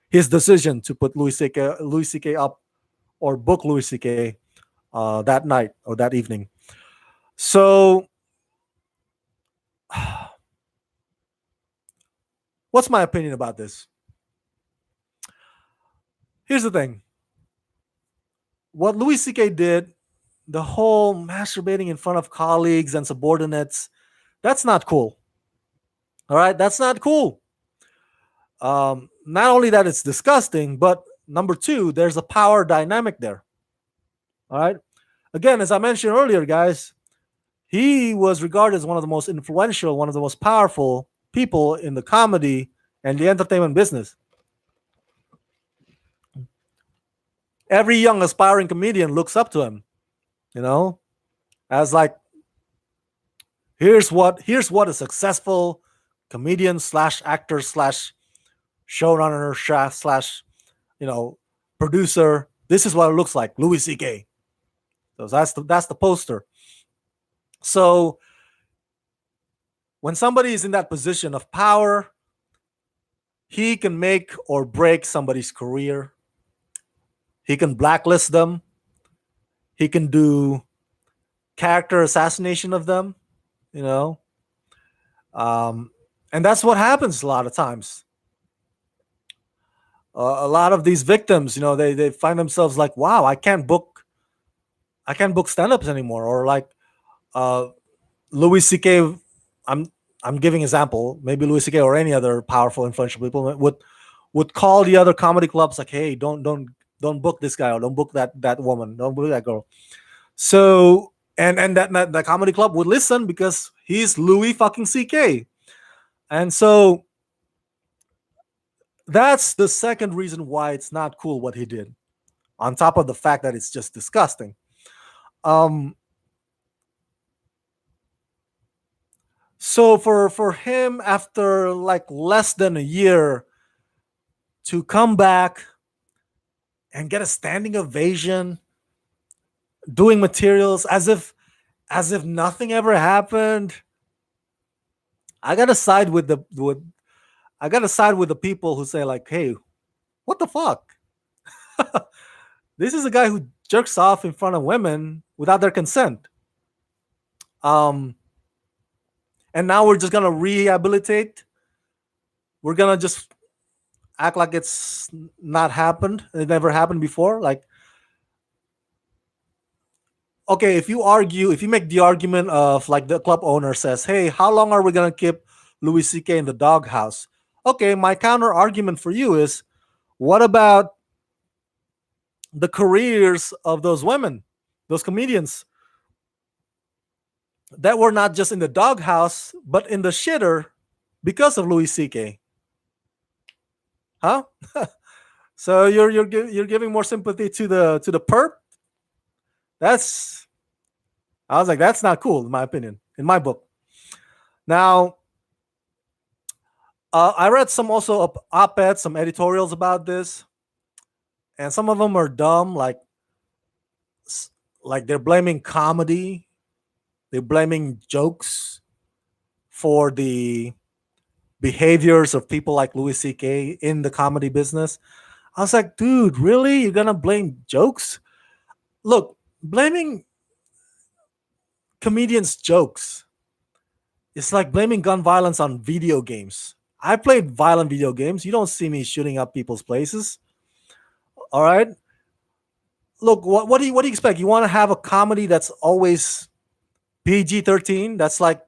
his decision to put Louis C.K. up or book Louis C.K. That night or that evening. So, what's my opinion about this? Here's the thing. What Louis C.K. did, the whole masturbating in front of colleagues and subordinates, that's not cool. All right, that's not cool. Not only that, it's disgusting, but number two, there's a power dynamic there. All right. Again, as I mentioned earlier, guys, he was regarded as one of the most influential, one of the most powerful people in the comedy and the entertainment business. Every young aspiring comedian looks up to him, as like, here's what a successful comedian slash actor slash showrunner slash producer. This is what it looks like, Louis C.K. So that's the poster. So when somebody is in that position of power, he can make or break somebody's career. He can blacklist them. He can do character assassination of them, and that's what happens a lot of times. A lot of these victims, they find themselves like, wow, I can't book stand-ups anymore, or like Louis C.K. I'm I'm giving example. Maybe Louis C.K. or any other powerful, influential people would call the other comedy clubs like, "Hey, don't book this guy or don't book that woman, don't book that girl." So and that comedy club would listen because he's Louis fucking C.K. And so that's the second reason why it's not cool what he did. On top of the fact that it's just disgusting. Um, so for him, after like less than a year, to come back and get a standing ovation, doing materials as if nothing ever happened, I gotta side with the people who say like, "Hey, what the fuck? This is a guy who jerks off in front of women without their consent." Um, and now we're just gonna rehabilitate. We're gonna just act like it's not happened. It never happened before. Like, okay, if you make the argument of like the club owner says, "Hey, how long are we gonna keep Louis C.K. in the doghouse?" Okay, my counter argument for you is, what about the careers of those women, those comedians that were not just in the doghouse but in the shitter because of Louis C.K. Huh? So you're giving more sympathy to the perp. That's I was like, that's not cool in my opinion, in my book. Now, I read some also op-eds, some editorials about this, and some of them are dumb. Like they're blaming comedy, they're blaming jokes for the behaviors of people like Louis C.K. in the comedy business. I was like, dude, really? You're gonna blame jokes? Look, blaming comedians' jokes is like blaming gun violence on video games. I played violent video games. You don't see me shooting up people's places. All right. Look, what do you expect? You want to have a comedy that's always PG-13? That's like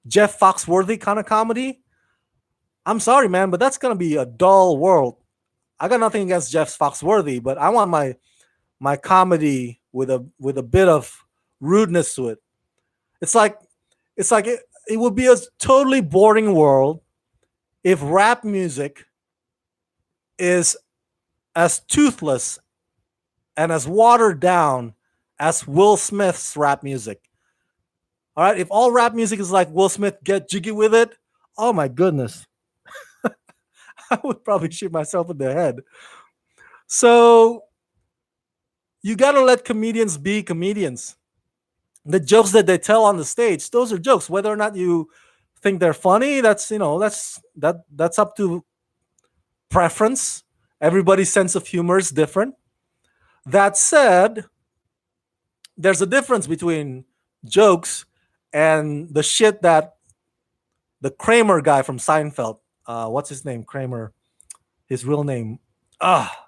Jeff Foxworthy kind of comedy? I'm sorry, man, but that's gonna be a dull world. I got nothing against Jeff Foxworthy, but I want my comedy with a bit of rudeness to it. It's like it would be a totally boring world if rap music is as toothless and as watered down as Will Smith's rap music. All right, if all rap music is like Will Smith, get jiggy with it. Oh my goodness, I would probably shoot myself in the head. So you got to let comedians be comedians. The jokes that they tell on the stage, those are jokes. Whether or not you think they're funny, that's up to preference. Everybody's sense of humor is different. That said, there's a difference between jokes and the shit that the Kramer guy from Seinfeld, what's his name? Kramer, his real name. Ah,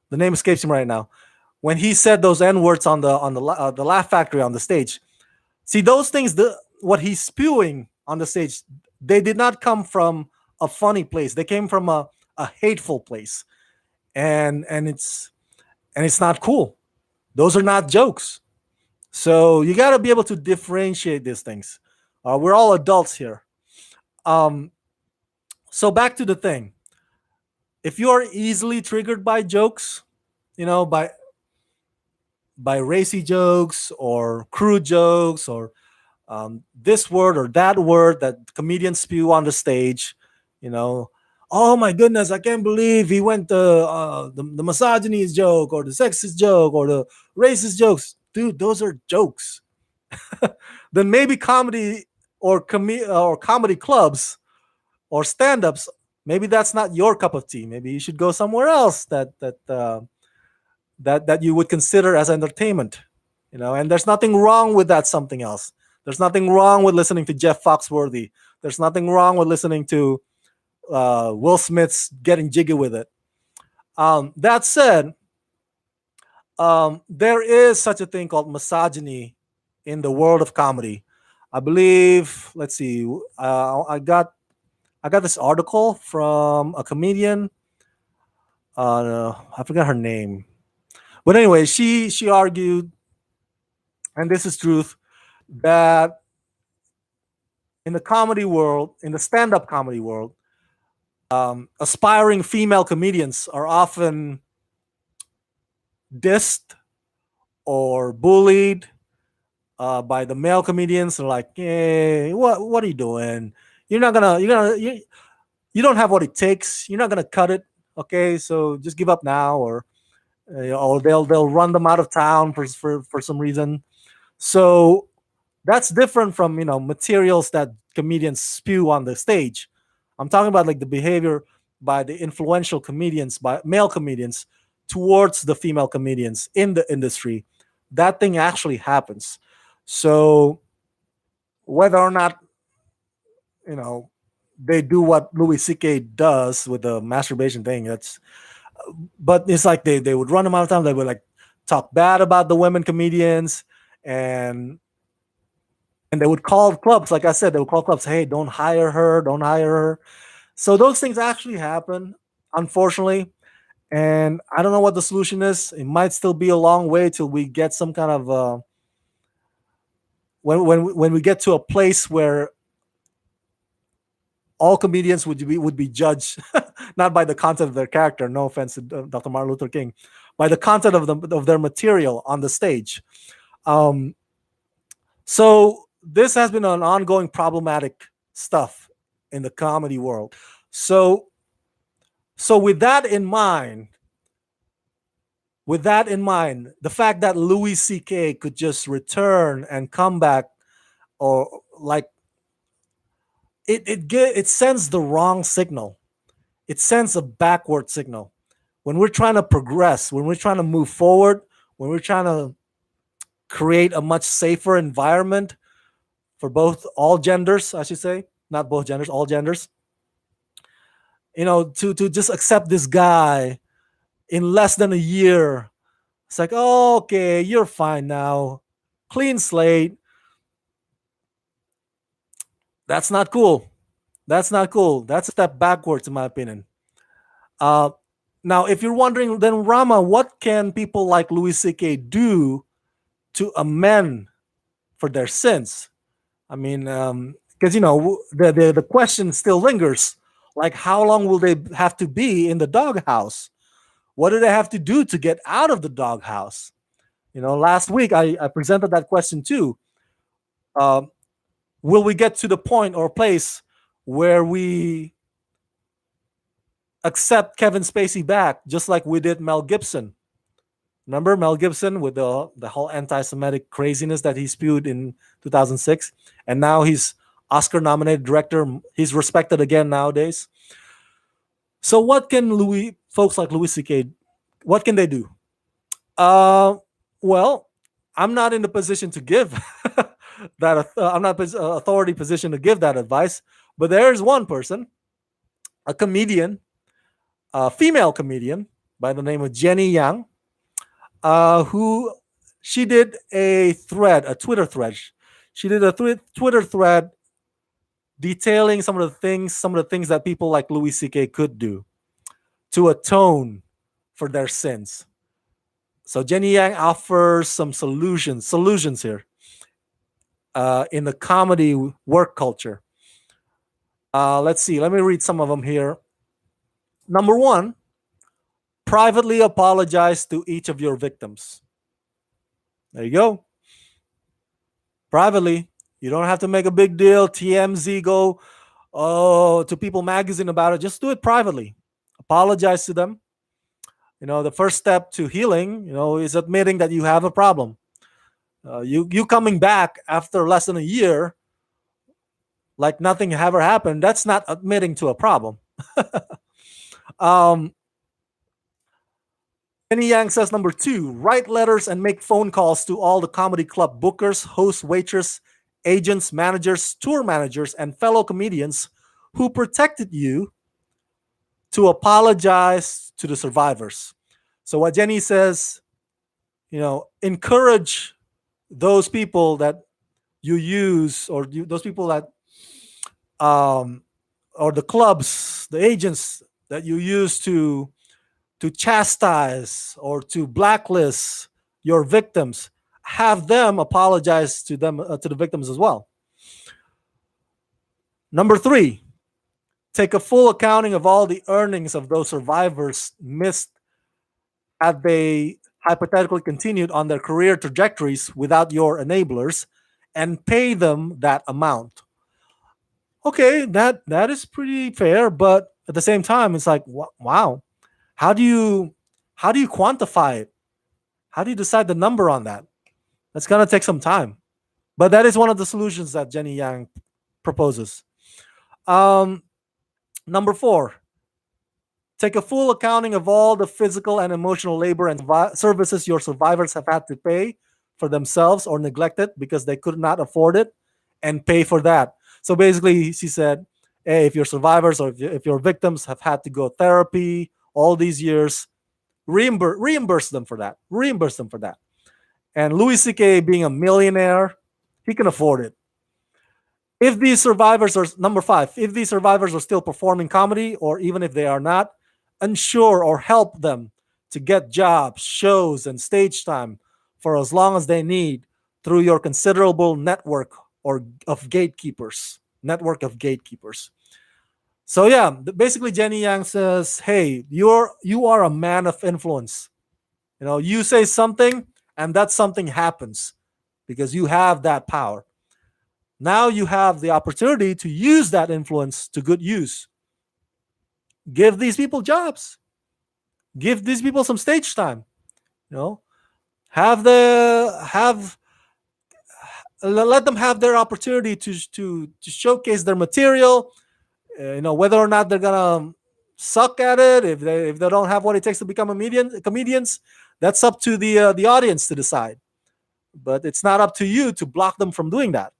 the name escapes him right now. When he said those N words on the Laugh Factory on the stage, see those things. What he's spewing on the stage, they did not come from a funny place. They came from a hateful place, and it's not cool. Those are not jokes. So you got to be able to differentiate these things. We're all adults here. Um, so back to the thing. If you are easily triggered by jokes, you know, by racy jokes or crude jokes or this word or that word that comedians spew on the stage, you know, oh my goodness, I can't believe he went to the misogynist joke or the sexist joke or the racist jokes. Dude, those are jokes. Then maybe comedy or comedy clubs or stand-ups, maybe that's not your cup of tea. Maybe you should go somewhere else that you would consider as entertainment, you know. And there's nothing wrong with that. Something else. There's nothing wrong with listening to Jeff Foxworthy. There's nothing wrong with listening to Will Smith's getting jiggy with it. That said, there is such a thing called misogyny in the world of comedy. I believe. Let's see. I got this article from a comedian. I forgot her name, but anyway, she argued, and this is truth, that in the comedy world, in the stand-up comedy world, aspiring female comedians are often dissed or bullied by the male comedians. They're like, "Hey, what are you doing? You don't have what it takes. You're not gonna cut it. Okay, so just give up now, or they'll run them out of town for some reason." So that's different from materials that comedians spew on the stage. I'm talking about like the behavior by the influential comedians, by male comedians, towards the female comedians in the industry. That thing actually happens. So whether or not you know they do what Louis C.K. does with the masturbation thing, that's but it's like they would run them out of time. They would like talk bad about the women comedians, and they would call clubs. Like I said, they would call clubs. Hey, don't hire her. Don't hire her. So those things actually happen, unfortunately. And I don't know what the solution is. It might still be a long way till we get some kind of when we get to a place where all comedians would be judged not by the content of their character. No offense to Dr. Martin Luther King, by the content of their material on the stage. Um, so this has been an ongoing problematic stuff in the comedy world. So with that in mind, the fact that Louis C.K. could just return and come back, or like it sends the wrong signal. It sends a backward signal. When we're trying to progress, when we're trying to move forward, when we're trying to create a much safer environment for both all genders, I should say, not both genders, all genders. To just accept this guy in less than a year. It's like, oh, okay, you're fine now. Clean slate. That's not cool. That's not cool. That's a step backwards, in my opinion. Uh, Now, if you're wondering, then Rama, what can people like Louis C.K. do to amend for their sins? I mean, because the question still lingers. Like, how long will they have to be in the doghouse? What do they have to do to get out of the doghouse? Last week I presented that question too. Uh, will we get to the point or place where we accept Kevin Spacey back, just like we did Mel Gibson? Remember Mel Gibson with the whole anti-Semitic craziness that he spewed in 2006, and now he's Oscar-nominated director. He's respected again nowadays. So what can folks like Louis C.K. what can they do? Uh, well, I'm not in the position to give I'm not authority position to give that advice. But there's one person, a comedian, a female comedian by the name of Jenny Yang, who she did a Twitter thread. She did a Twitter thread detailing some of the things that people like Louis C.K. could do to atone for their sins. So Jenny Yang offers some solutions here in the comedy work culture. Let's see. Let me read some of them here. Number one, privately apologize to each of your victims. There you go. Privately. You don't have to make a big deal. TMZ go to People Magazine about it. Just do it privately. Apologize to them. The first step to healing, is admitting that you have a problem. You coming back after less than a year, like nothing ever happened, that's not admitting to a problem. Penny Yang says number two, write letters and make phone calls to all the comedy club bookers, hosts, waitress, agents, managers, tour managers, and fellow comedians who protected you to apologize to the survivors. So what Jenny says, encourage those people that you use, or those people that um, or the clubs, the agents that you use to chastise or to blacklist your victims, have them apologize to them, to the victims as well. Number three, take a full accounting of all the earnings of those survivors missed had they hypothetically continued on their career trajectories without your enablers, and pay them that amount. Okay, that is pretty fair, but at the same time, it's like, wow, how do you how do you quantify it? How do you decide the number on that? That's gonna take some time, but that is one of the solutions that Jenny Yang proposes. Um, Number four, take a full accounting of all the physical and emotional labor and services your survivors have had to pay for themselves or neglected because they could not afford it, and pay for that. So basically, she said, hey, if your survivors or if your victims have had to go therapy all these years, reimburse them for that. Reimburse them for that. And Louis C.K. being a millionaire, he can afford it. If these survivors are number five, if these survivors are still performing comedy, or even if they are not, ensure or help them to get jobs, shows, and stage time for as long as they need through your considerable network or of gatekeepers. Network of gatekeepers. So yeah, basically Jenny Yang says, "Hey, you are a man of influence. You know, you say something and that something happens because you have that power. Now you have the opportunity to use that influence to good use. Give these people jobs. Give these people some stage time. You know, have let them have their opportunity to showcase their material. You know, whether or not they're gonna suck at it, if they don't have what it takes to become a comedians, that's up to the audience to decide. But it's not up to you to block them from doing that.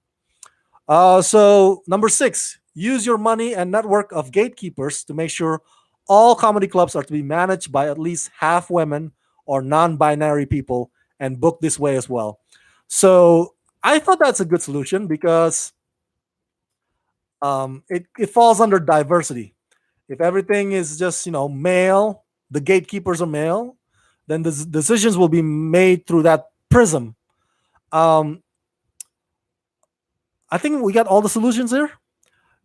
So number six, use your money and network of gatekeepers to make sure all comedy clubs are to be managed by at least half women or non-binary people, and book this way as well. So I thought that's a good solution because it falls under diversity. If everything is just male, the gatekeepers are male, then the decisions will be made through that prism. Um, I think we got all the solutions here.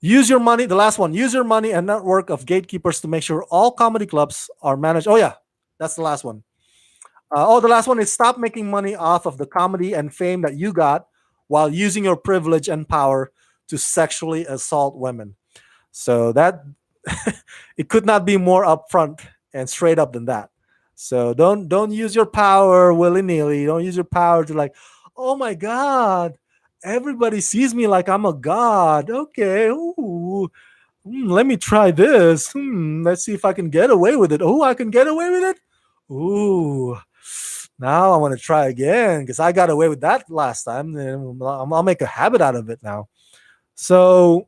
Use your money. The last one. Use your money and network of gatekeepers to make sure all comedy clubs are managed. Oh yeah, that's the last one. The last one is stop making money off of the comedy and fame that you got while using your privilege and power to sexually assault women. So that it could not be more upfront and straight up than that. So don't use your power willy nilly. Don't use your power to like, oh my god, everybody sees me like I'm a god. Okay, ooh, let me try this. Let's see if I can get away with it. Oh, I can get away with it. Ooh, now I want to try again because I got away with that last time. And I'll make a habit out of it now. So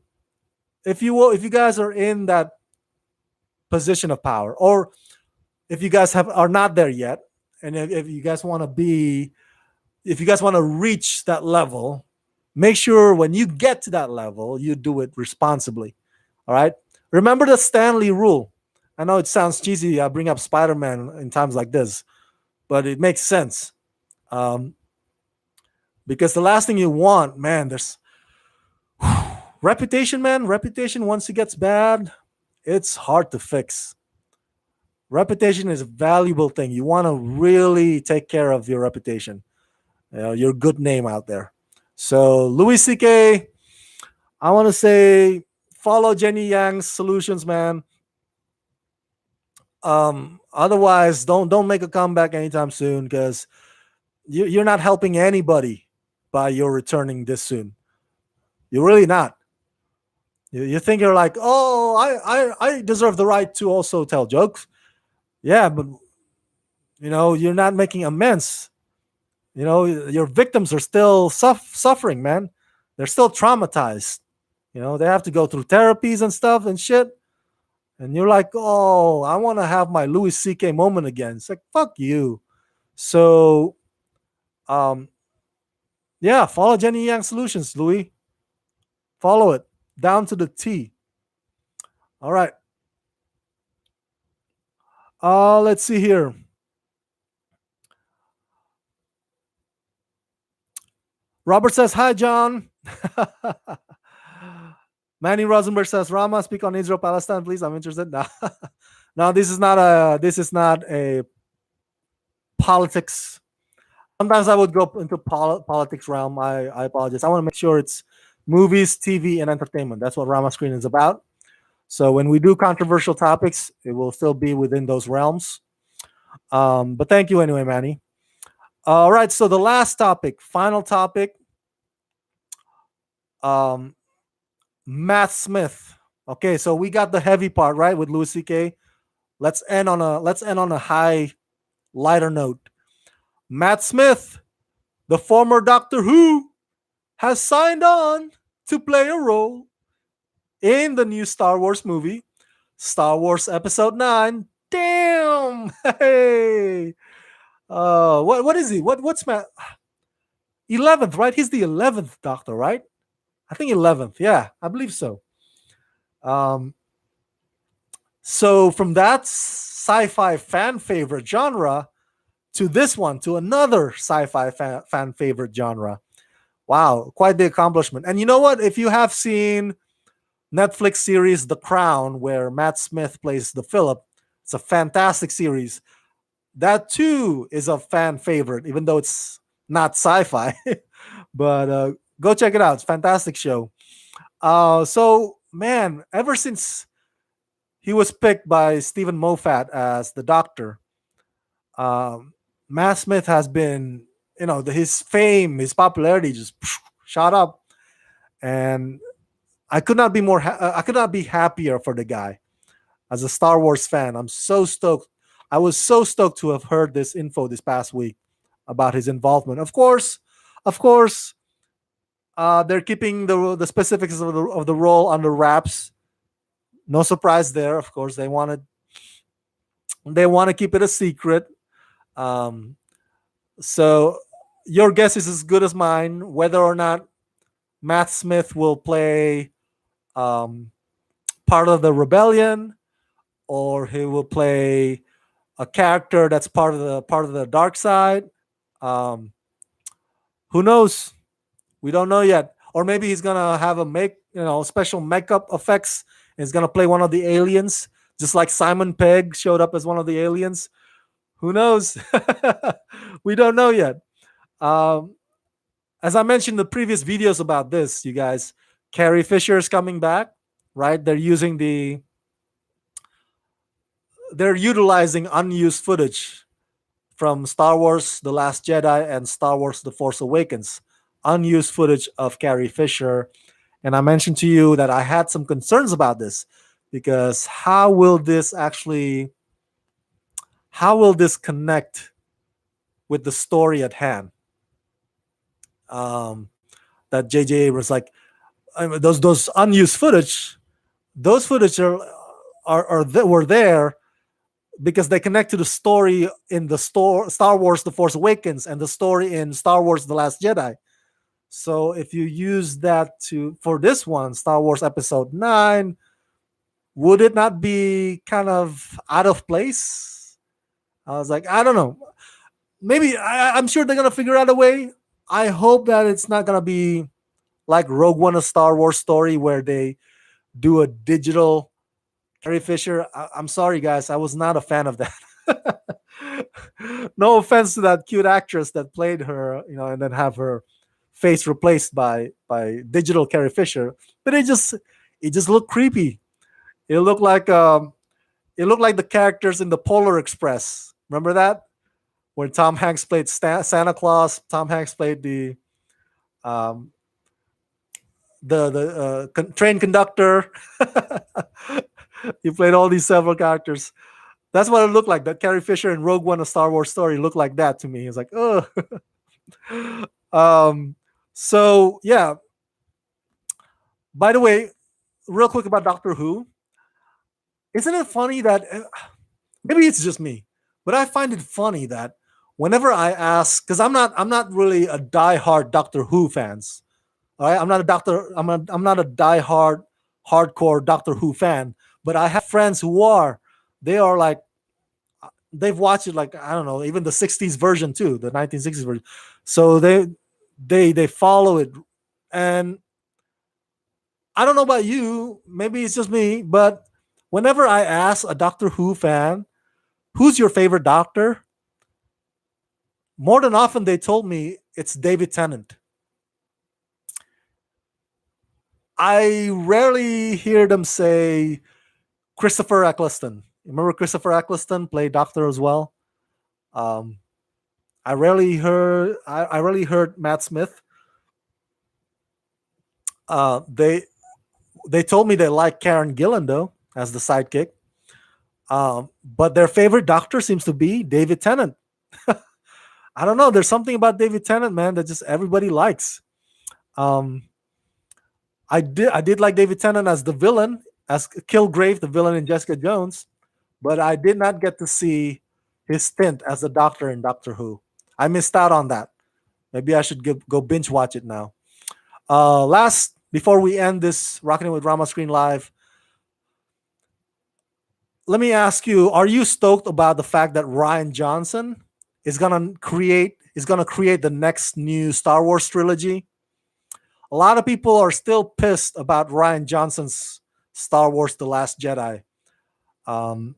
if you guys are in that position of power, or if you guys are not there yet, and if you guys want to be, if you guys want to reach that level, make sure when you get to that level, you do it responsibly. All right. Remember the Stanley rule. I know it sounds cheesy. I bring up Spider-Man in times like this, but it makes sense. Um, because the last thing you want, man, there's reputation, man. Reputation, once it gets bad, it's hard to fix. Reputation is a valuable thing. You want to really take care of your reputation, your good name out there. So Louis C.K., I want to say follow Jenny Yang's solutions, man. Otherwise, don't make a comeback anytime soon because you're not helping anybody by your returning this soon. You're really not. You think you're like, oh, I deserve the right to also tell jokes. Yeah, but you're not making amends. Your victims are still suffering, man. They're still traumatized. They have to go through therapies and stuff and shit. And you're like, oh, I want to have my Louis C.K. moment again. It's like, fuck you. So, um, Yeah, follow Jenny Yang Solutions, Louis. Follow it down to the T. All right. Let's see here. Robert says, "Hi, John." Manny Rosenberg says, "Rama, speak on Israel Palestine, please. I'm interested." No, no, this is not a politics. Sometimes I would go into politics realm. I apologize. I want to make sure it's movies, TV, and entertainment. That's what Rama Screen is about. So when we do controversial topics, it will still be within those realms. But thank you anyway, Manny. All right. So the last topic, final topic, um, Matt Smith. Okay, so we got the heavy part right with Louis C.K. Let's end on a high, lighter note. Matt Smith, the former Doctor Who, has signed on to play a role in the new Star Wars movie, Star Wars Episode 9. Damn! Hey! What is he? What's Matt? 11th, right? He's the 11th Doctor, right? I think 11th. Yeah, I believe so. Um, so from that sci-fi fan favorite genre to this one, to another sci-fi fan favorite genre. Wow, quite the accomplishment. And you know what? If you have seen Netflix series The Crown, where Matt Smith plays the Philip, it's a fantastic series. That too is a fan favorite, even though it's not sci-fi. But go check it out. It's a fantastic show. So man, ever since he was picked by Stephen Moffat as the Doctor, um, Matt Smith has been, his fame, his popularity just shot up, and I could not be happier for the guy. As a Star Wars fan, I'm so stoked. I was so stoked to have heard this info this past week about his involvement. Of course, they're keeping the specifics of the role under wraps. No surprise there. Of course, they want to keep it a secret. Um, so your guess is as good as mine whether or not Matt Smith will play um, part of the rebellion, or he will play a character that's part of the dark side. Um, who knows? We don't know yet. Or maybe he's gonna have special makeup effects. And he's gonna play one of the aliens, just like Simon Pegg showed up as one of the aliens. Who knows? We don't know yet. Um, as I mentioned in the previous videos about this, you guys, Carrie Fisher is coming back, right? They're utilizing unused footage from Star Wars The Last Jedi and Star Wars The Force Awakens. Unused footage of Carrie Fisher. And I mentioned to you that I had some concerns about this because how will this connect with the story at hand? Um, that J.J. Abrams, like, I mean, those unused footage, those footage were there because they connect to the story in the Star Wars The Force Awakens and the story in Star Wars The Last Jedi. So if you use that for this one, Star Wars Episode 9, would it not be kind of out of place? I was like, I don't know. Maybe I'm sure they're gonna figure out a way. I hope that it's not gonna be like Rogue One, a Star Wars story where they do a digital Carrie Fisher. I'm sorry, guys. I was not a fan of that. No offense to that cute actress that played her, and then have her face replaced by digital Carrie Fisher. But it just looked creepy. It looked like the characters in the Polar Express. Remember that, when Tom Hanks played Santa Claus. Tom Hanks played um, the train conductor. He played all these several characters. That's what it looked like. That Carrie Fisher in Rogue One, a Star Wars story, looked like that to me. It's like, oh. um, so yeah. By the way, real quick about Doctor Who, isn't it funny that maybe it's just me, but I find it funny that whenever I ask, because I'm not really a diehard Doctor Who fans. All right, I'm not a diehard hardcore Doctor Who fan, but I have friends who are. They are like they've watched it like I don't know, even the '60s version too, the 1960s version. So they follow it, and I don't know about you. Maybe it's just me, but whenever I ask a Doctor Who fan, "Who's your favorite Doctor?" more than often they told me it's David Tennant. I rarely hear them say Christopher Eccleston. Remember Christopher Eccleston played Doctor as well. Um, I rarely heard Matt Smith. Uh, they they told me they like Karen Gillan though as the sidekick. But their favorite Doctor seems to be David Tennant. I don't know. There's something about David Tennant, man, that just everybody likes. Um, I did like David Tennant as the villain, as Kilgrave, the villain in Jessica Jones, but I did not get to see his stint as the Doctor in Doctor Who. I missed out on that. Maybe I should go binge watch it now. Last before we end this Rocking It with Rama Screen Live, let me ask you: are you stoked about the fact that Ryan Johnson is gonna create the next new Star Wars trilogy? A lot of people are still pissed about Ryan Johnson's Star Wars: The Last Jedi. Um,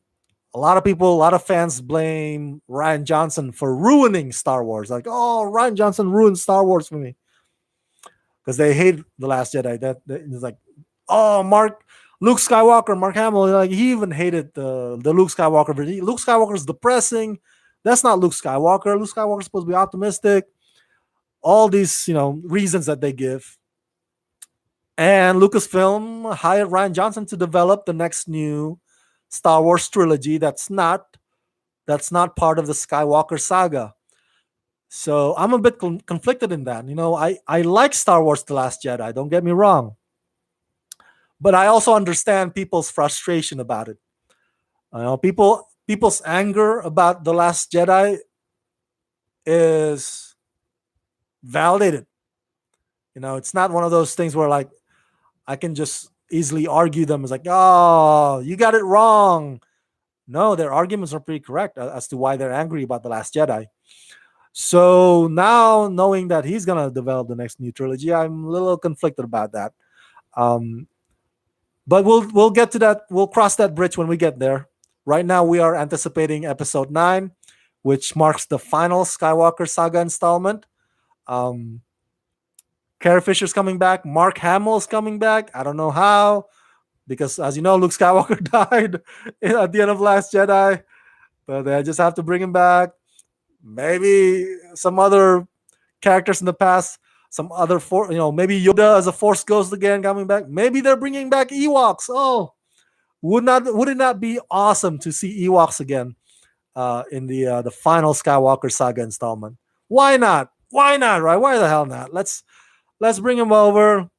a lot of people, a lot of fans blame Ryan Johnson for ruining Star Wars. Like, oh, Ryan Johnson ruined Star Wars for me because they hate The Last Jedi. That is like, oh, Luke Skywalker, Mark Hamill, like he even hated the Luke Skywalker version. Luke Skywalker is depressing. That's not Luke Skywalker. Luke Skywalker is supposed to be optimistic. All these, reasons that they give. And Lucasfilm hired Ryan Johnson to develop the next new Star Wars trilogy that's not part of the Skywalker saga. So I'm a bit conflicted in that. I like Star Wars: The Last Jedi. Don't get me wrong, but I also understand people's frustration about it. People's anger about The Last Jedi is validated. It's not one of those things where like I can just easily argue them as like, oh, you got it wrong. No, their arguments are pretty correct as to why they're angry about The Last Jedi. So now, knowing that he's gonna develop the next new trilogy, I'm a little conflicted about that. Um, but we'll get to that. We'll cross that bridge when we get there. Right now, we are anticipating Episode 9, which marks the final Skywalker saga installment. Um, Carrie Fisher's coming back. Mark Hamill's coming back. I don't know how, because as you know, Luke Skywalker died at the end of Last Jedi. But they just have to bring him back. Maybe some other characters in the past, some other maybe Yoda as a Force Ghost again coming back. Maybe they're bringing back Ewoks. Oh, would it not be awesome to see Ewoks again in the final Skywalker saga installment? Why not? Why not? Right? Why the hell not? Let's bring him over.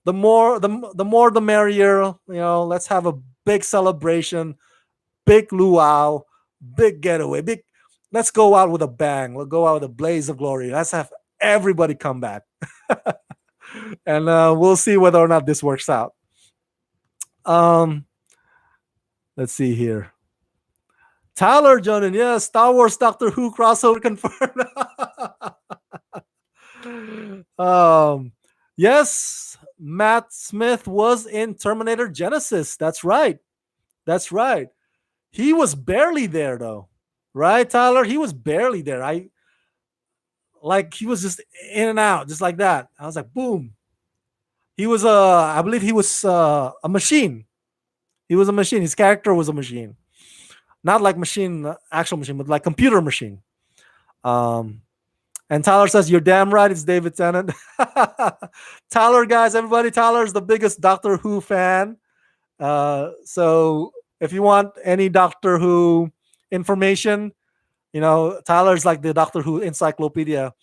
The more the merrier. Let's have a big celebration, big luau, big getaway, big. Let's go out with a bang. Let's go out with a blaze of glory. Let's have everybody come back, and we'll see whether or not this works out. Let's see here. Tyler Jonan, yes, Star Wars Doctor Who crossover confirmed. Yes, Matt Smith was in Terminator Genesis. That's right. That's right. He was barely there though. Right, Tyler? He was barely there. He was just in and out, just like that. I was like, boom. He was I believe he was a machine. He was a machine. His character was a machine. Not like actual machine, but like computer machine. And Tyler says, you're damn right, it's David Tennant. Tyler, guys, everybody, Tyler's the biggest Doctor Who fan. So if you want any Doctor Who information, Tyler's like the Doctor Who encyclopedia.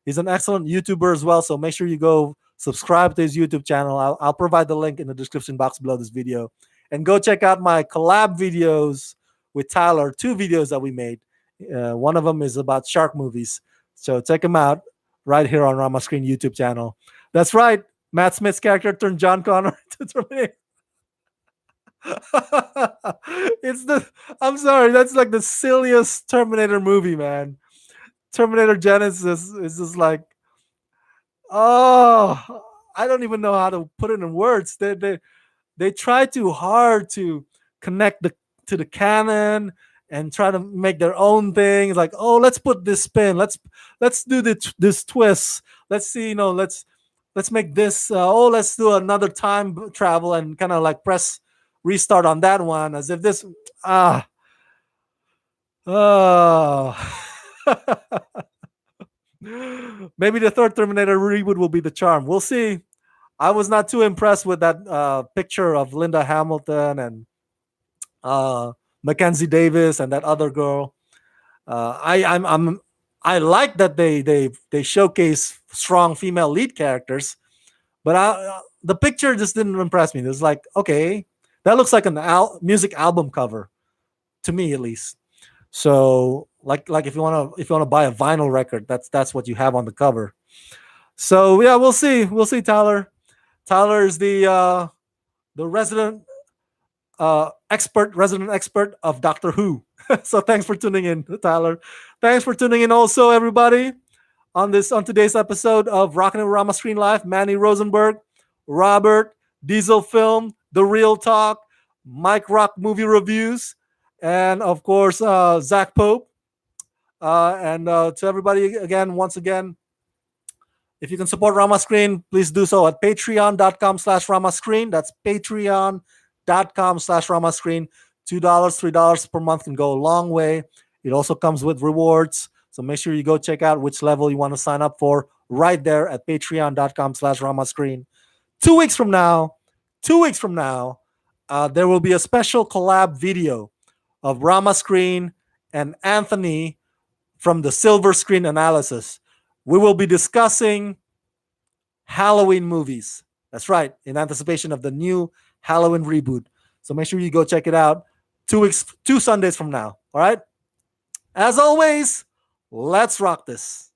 He's an excellent YouTuber as well, so make sure you go subscribe to his YouTube channel. I'll provide the link in the description box below this video. And go check out my collab videos with Tyler, 2 videos that we made One of them is about shark movies. So check them out right here on Rama Screen YouTube channel. That's right. Matt Smith's character turned John Connor to Terminator. It's the I'm sorry, that's like the silliest Terminator movie, man. Terminator Genesis is just like, oh, I don't even know how to put it in words. They try too hard to connect the to the canon and try to make their own thing. It's like, oh, let's put this spin. Let's do this twist. Let's see, let's make this. Oh, let's do another time travel and kind of like press restart on that one as if this ah oh. Maybe the third Terminator reboot will be the charm. We'll see. I was not too impressed with that picture of Linda Hamilton and uh, Mackenzie Davis and that other girl. I like that they showcase strong female lead characters, but the picture just didn't impress me. It was like, okay, that looks like an music album cover to me at least. So like if you wanna buy a vinyl record, that's what you have on the cover. So yeah, we'll see, Tyler. Tyler is the resident expert of Doctor Who. So thanks for tuning in, Tyler. Thanks for tuning in, also, everybody, on today's episode of Rockin' with Rama Screen Live. Manny Rosenberg, Robert, Diesel Film, The Real Talk, Mike Rock Movie Reviews, and of course Zach Pope. And to everybody again, once again, if you can support Rama Screen, please do so at patreon.com/Rama Screen. That's patreon.com/Rama Screen. $2, $3 per month can go a long way. It also comes with rewards. So make sure you go check out which level you want to sign up for right there at patreon.com/Rama Screen. 2 weeks from now, 2 weeks from now, there will be a special collab video of Rama Screen and Anthony from the Silver Screen Analysis. We will be discussing Halloween movies. That's right, in anticipation of the new Halloween reboot. So make sure you go check it out 2 Sundays from now. All right? As always, let's rock this.